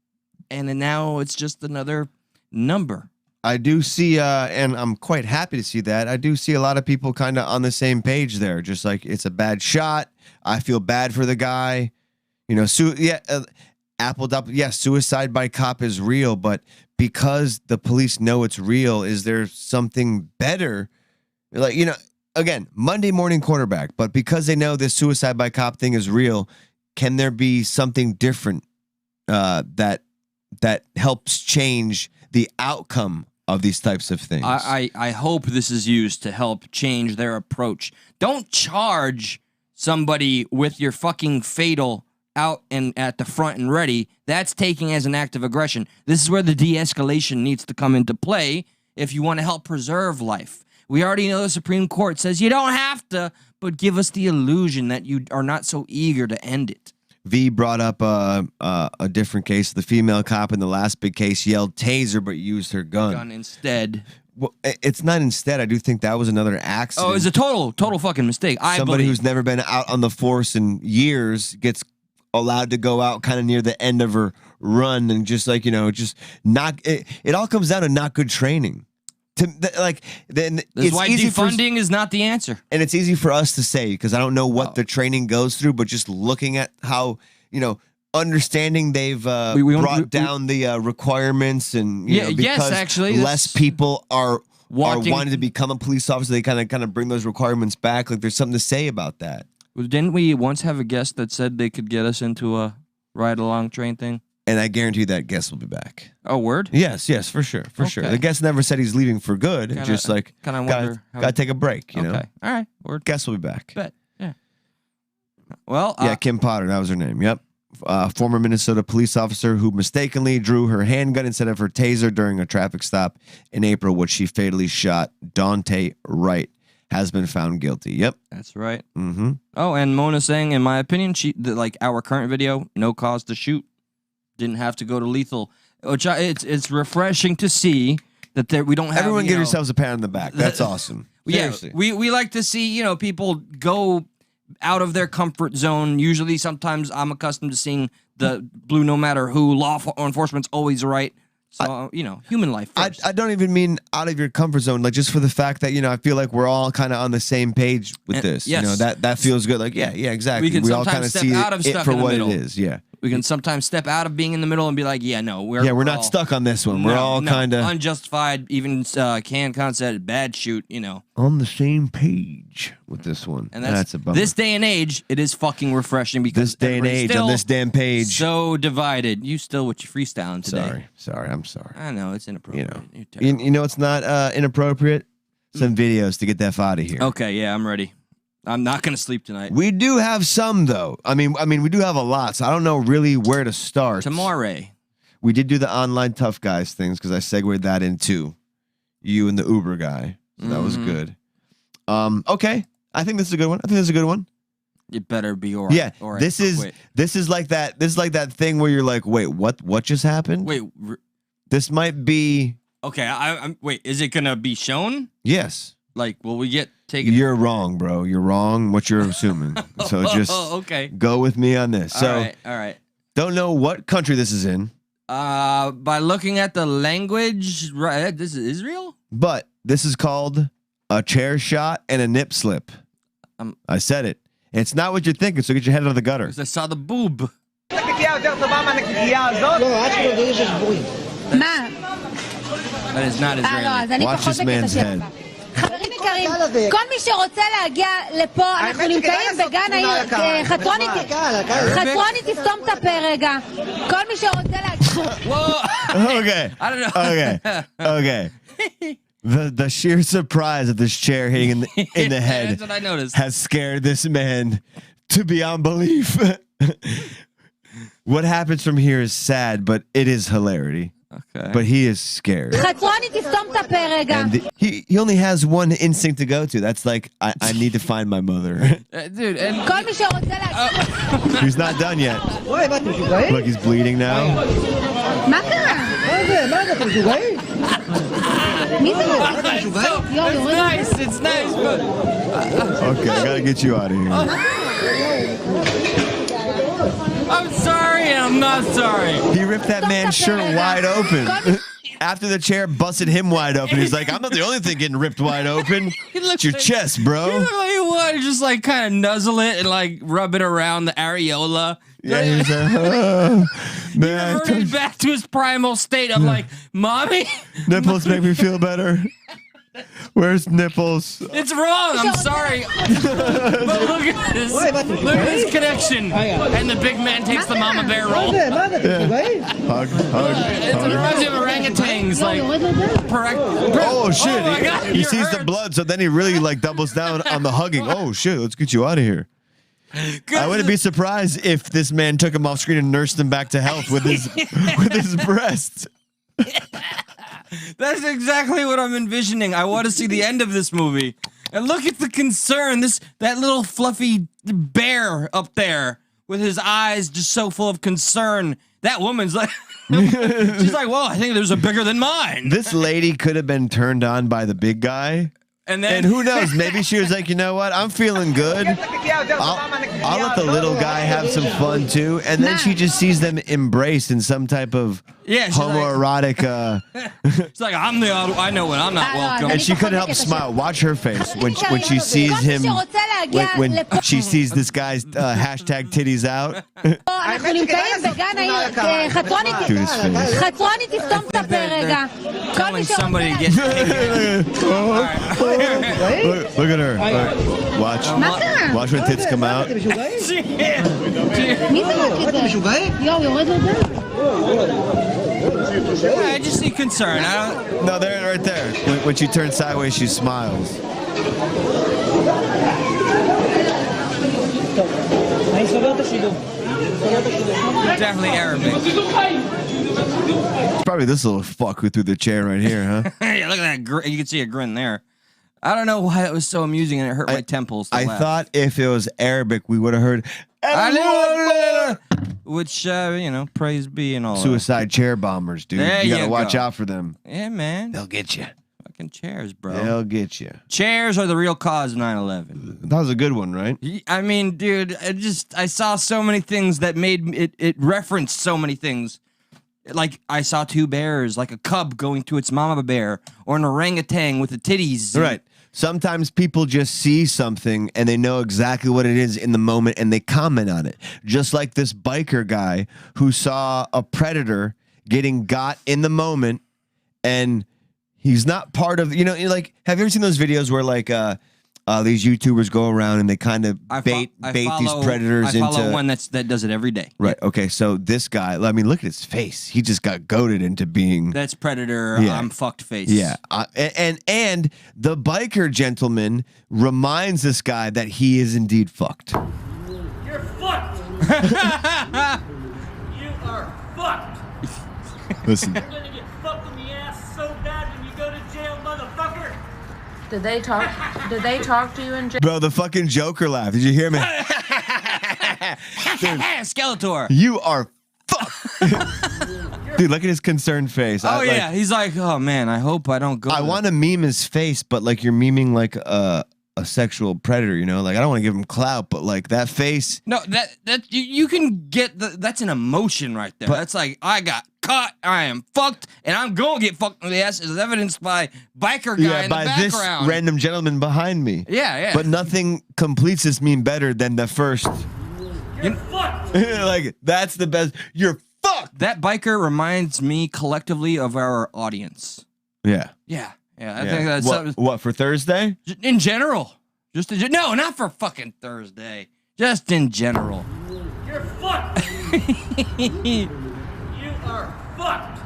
And then now it's just another number. I do see, and I'm quite happy to see that. I do see a lot of people kind of on the same page there. Just like, it's a bad shot. I feel bad for the guy. You know, suicide by cop is real, but because the police know it's real, is there something better? Like, you know, again, Monday morning quarterback, but because they know this suicide by cop thing is real, can there be something different that helps change the outcome of these types of things? I hope this is used to help change their approach. Don't charge somebody with your fucking fatal out and at the front and ready. That's taking as an act of aggression. This is where the de-escalation needs to come into play if you want to help preserve life. We already know the Supreme Court says you don't have to, but give us the illusion that you are not so eager to end it. V brought up a different case. The female cop in the last big case yelled taser but used her gun Instead. Well, it's not instead. I do think that was another accident. Oh, it was a total fucking mistake. Somebody who's never been out on the force in years gets allowed to go out kind of near the end of her run and just like, you know, just not. It all comes down to not good training. Then that's why defunding is not the answer. And it's easy for us to say because I don't know what the training goes through, but just looking at how, you know, understanding they've brought down the requirements and because yes, actually, less people are wanting to become a police officer, they kind of bring those requirements back. Like there's something to say about that. Well, didn't we once have a guest that said they could get us into a ride-along train thing? And I guarantee that guest will be back. Oh, word? Yes, for sure. The guest never said he's leaving for good. Just like, gotta take a break, you know? All right, word. Guest will be back. Bet, yeah. Well, yeah, Kim Potter, that was her name, yep. Former Minnesota police officer who mistakenly drew her handgun instead of her taser during a traffic stop in April, which she fatally shot Dante Wright, has been found guilty. Yep. That's right. Mm-hmm. Oh, and Mona saying, in my opinion, like our current video, no cause to shoot. Didn't have to go to lethal. Which it's refreshing to see that we don't have. Everyone give yourselves a pat on the back. That's awesome. Seriously. Yeah, we like to see, you know, people go out of their comfort zone. Usually, sometimes I'm accustomed to seeing the blue no matter who, law enforcement's always right. So, you know, human life first. I don't even mean out of your comfort zone, like just for the fact that, you know, I feel like we're all kind of on the same page with this. Yes. You know, that feels good. Like, yeah, exactly. We all kind of see it for what it is. Yeah. We can sometimes step out of being in the middle and be like, yeah, no, we're not stuck on this one. We're all kind of unjustified. Even CanCon said bad shoot, you know, on the same page with this one. And that's a bummer. This day and age, it is fucking refreshing because this day and age on this damn page so divided. You still with your freestyling today? Sorry, I'm sorry. I know it's inappropriate. You know, it's not inappropriate. Some videos to get that out of here. Okay, yeah, I'm ready. I'm not going to sleep tonight. We do have some, though. I mean, we do have a lot, so I don't know really where to start. Tomorrow. We did do the online tough guys things because I segued that into you and the Uber guy. So that was good. Okay. I think this is a good one. It better be all right. Yeah. This is like that thing where you're like, wait, what just happened? Wait. This might be. Okay. I'm wait, is it going to be shown? Yes. Like, will we get taken? You're wrong, bro. You're wrong. What you're assuming. So just go with me on this. All right. Don't know what country this is in. By looking at the language, right? This is Israel. But this is called a chair shot and a nip slip. I said it. And it's not what you're thinking. So get your head out of the gutter. I saw the boob. That is not Israeli. Watch this man's head. חברים יקרים, כל מי שרוצה להגיע לפה, אנחנו נמצאים בגן העיר, חתרוני תסתום את הפה רגע, כל מי שרוצה להגיע. Okay. I don't know. Okay. The sheer surprise of this chair hitting in the head that's what I noticed. Has scared this man to beyond belief. What happens from here is sad, but it is hilarity. Okay. But he is scared. חצרוני, תסתום את הפה רגע. And he only has one instinct to go to. That's like, I need to find my mother. Dude, and כל מי שרוצה להגיד... He's not done yet. Look, he's bleeding now. מה קרה? מי זה? It's nice, it's nice, but... Okay, I gotta get you out of here. I'm sorry, I'm not sorry. He ripped that man's shirt wide open. After the chair busted him wide open, he's like, I'm not the only thing getting ripped wide open. It's your chest, bro. You look like you want to just like kind of nuzzle it and like rub it around the areola. Yeah, he was like, oh, man. Reverted back to his primal state of like, mommy. Nipples make me feel better. Where's nipples? It's wrong. I'm sorry. But look at this. Look at this connection. And the big man takes the mama bear role. Yeah. Hug. It reminds me of orangutans. Like, oh shit! Oh my God, he you're sees hurt. the blood, so then he really like doubles down on the hugging. Oh shit! Let's get you out of here. I wouldn't be surprised if this man took him off screen and nursed him back to health with his breasts. That's exactly what I'm envisioning. I want to see the end of this movie. And look at the concern. That little fluffy bear up there with his eyes just so full of concern. That woman's like, she's like, well, I think there's a bigger than mine. This lady could have been turned on by the big guy. And then who knows? Maybe she was like, you know what? I'm feeling good. I'll let the little guy have some fun too. And then she just sees them embraced in some type of homoerotic. She's like, I know when I'm not welcome. And she couldn't help smile. Watch her face when she sees him. When she sees this guy's hashtag titties out. אנחנו נמצאים בגן העיר. חצרוני, תסתום את הפה רגע. Telling somebody to get Look at her. Watch when tits come out. מי זה רק את זה? יואו, יורד לדעת. I just see concern. No, they're right there. When she turns sideways, she smiles. Definitely Arabic. It's probably this little fuck who threw the chair right here, huh? Yeah, look at that. You can see a grin there. I don't know why it was so amusing and it hurt my temples. I thought if it was Arabic, we would have heard. Which, praise be and all. Suicide chair bombers, dude. There You gotta you watch go. out for them. Yeah, man. They'll get you. Fucking chairs, bro. They'll get you. Chairs are the real cause of 9/11. That was a good one, right? I mean, dude, I saw so many things that made it referenced so many things. Like, I saw two bears, like a cub going to its mama bear, or an orangutan with the titties. Right. Sometimes people just see something and they know exactly what it is in the moment and they comment on it. Just like this biker guy who saw a predator getting got in the moment and he's not part of, like, have you ever seen those videos where like these YouTubers go around and they kind of bait these predators into... I follow one that does it every day. Right. Okay. So this guy, I mean, look at his face. He just got goaded into being... That's predator. I'm fucked face. Yeah. And the biker gentleman reminds this guy that he is indeed fucked. You're fucked. You are fucked. Listen. You're gonna get fucked in the ass so bad when you go to jail, motherfucker. Did they talk to you in jail? Bro, the fucking Joker laugh. Did you hear me? Skeletor. You are fucked. Dude, look at his concerned face. Oh, yeah. He's like, oh, man, I hope I don't go. I want to meme his face, but like you're memeing like a sexual predator, Like, I don't want to give him clout, but like that face. No, that you can get that's an emotion right there. That's like, I got caught, I am fucked, and I'm going to get fucked in the ass, as evidenced by biker guy in the background. This random gentleman behind me. Yeah. But nothing completes this meme better than the first. You're fucked. Like, that's the best. You're fucked. That biker reminds me collectively of our audience. Yeah. Yeah. I think that's what for Thursday? In general. No, not for fucking Thursday. Just in general. You're fucked. You are fucked.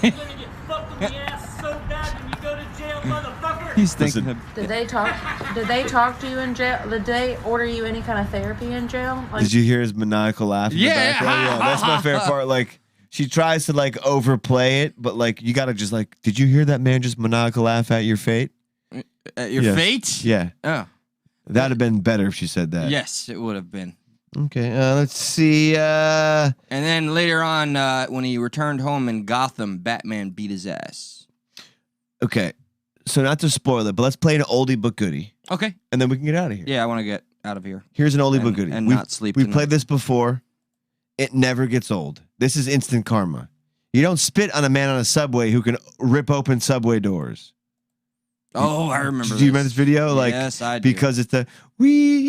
You're gonna get fucked in the ass so bad when you go to jail, motherfucker. He's thinking. Did they talk to you in jail? Did they order you any kind of therapy in jail? Did you hear his maniacal laugh? In the background? Yeah, that's my favorite part. Like, she tries to like overplay it, but like you gotta just like, did you hear that man just maniacal laugh at your fate? At your Yes. fate? Yeah. Oh. That'd have been better if she said that. Yes, it would have been. Okay, let's see. And then later on, when he returned home in Gotham, Batman beat his ass. Okay, so not to spoil it, but let's play an oldie but goodie. Okay. And then we can get out of here. Yeah, I want to get out of here. Here's an oldie but goodie. And not sleep We've tonight. played this before. It never gets old. This is instant karma. You don't spit on a man on a subway who can rip open subway doors. Oh, I remember. Do you remember this video? Like, yes, I do. Because it's the wee,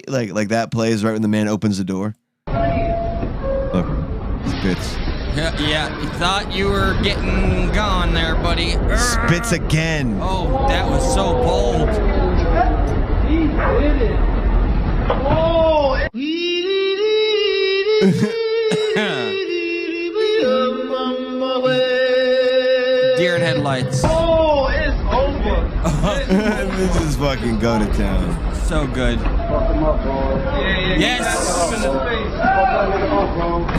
like that plays right when the man opens the door. Look, spits. Yeah, you thought you were getting gone there, buddy. Spits again. Oh, that was so bold. Deer in headlights. Oh, it's over. This is fucking go to town. So good. Yes.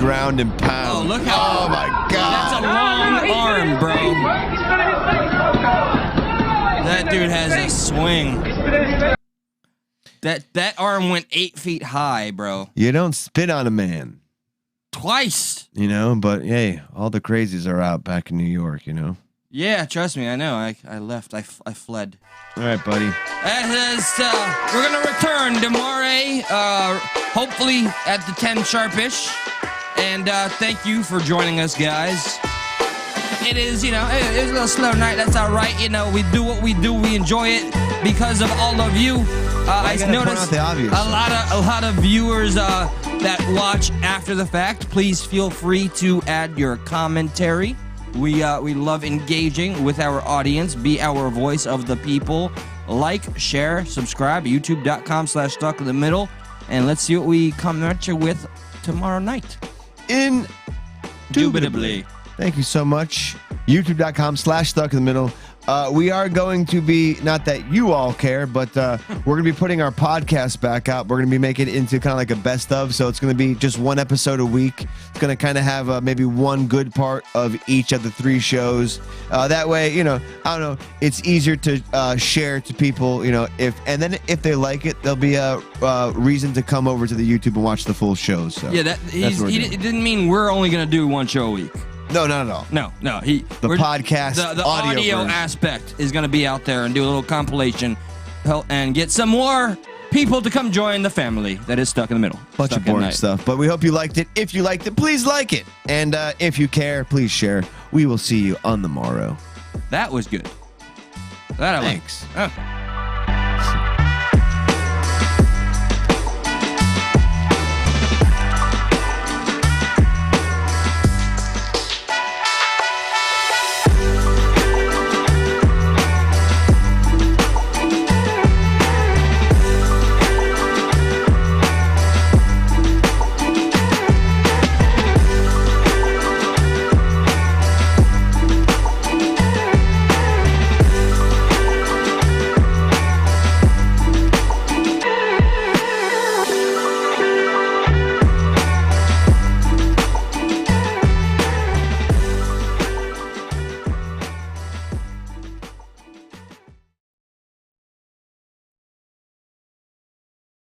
Ground and pound. Oh, look how. Oh my God. That's a long arm, bro. That dude has a swing. That arm went 8 feet high, bro. You don't spit on a man. Twice. You know, but hey, all the crazies are out back in New York, you know. Yeah, trust me, I know. I left. I fled. All right, buddy. We're gonna return tomorrow, hopefully at the 10 sharpish. And thank you for joining us, guys. It is, it was a little slow night. That's all right. We do what we do. We enjoy it because of all of you. I noticed a lot of viewers that watch after the fact. Please feel free to add your commentary. We love engaging with our audience. Be our voice of the people. Like, share, subscribe. YouTube.com/stuckinthemiddle. And let's see what we come at you with tomorrow night. Indubitably. Thank you so much. YouTube.com/stuckinthemiddle. We are going to be, not that you all care, but we're going to be putting our podcast back out. We're going to be making it into kind of like a best of. So it's going to be just one episode a week. It's going to kind of have maybe one good part of each of the 3 shows. That way, I don't know, it's easier to share to people, and then if they like it, there'll be a reason to come over to the YouTube and watch the full show. So yeah, it didn't mean we're only going to do one show a week. No, not at all. No. The podcast, the audio version. aspect is going to be out there and do a little compilation and get some more people to come join the family that is stuck in the middle. Bunch of boring stuff. But we hope you liked it. If you liked it, please like it. And if you care, please share. We will see you on the morrow. That was good. Thanks. Oh.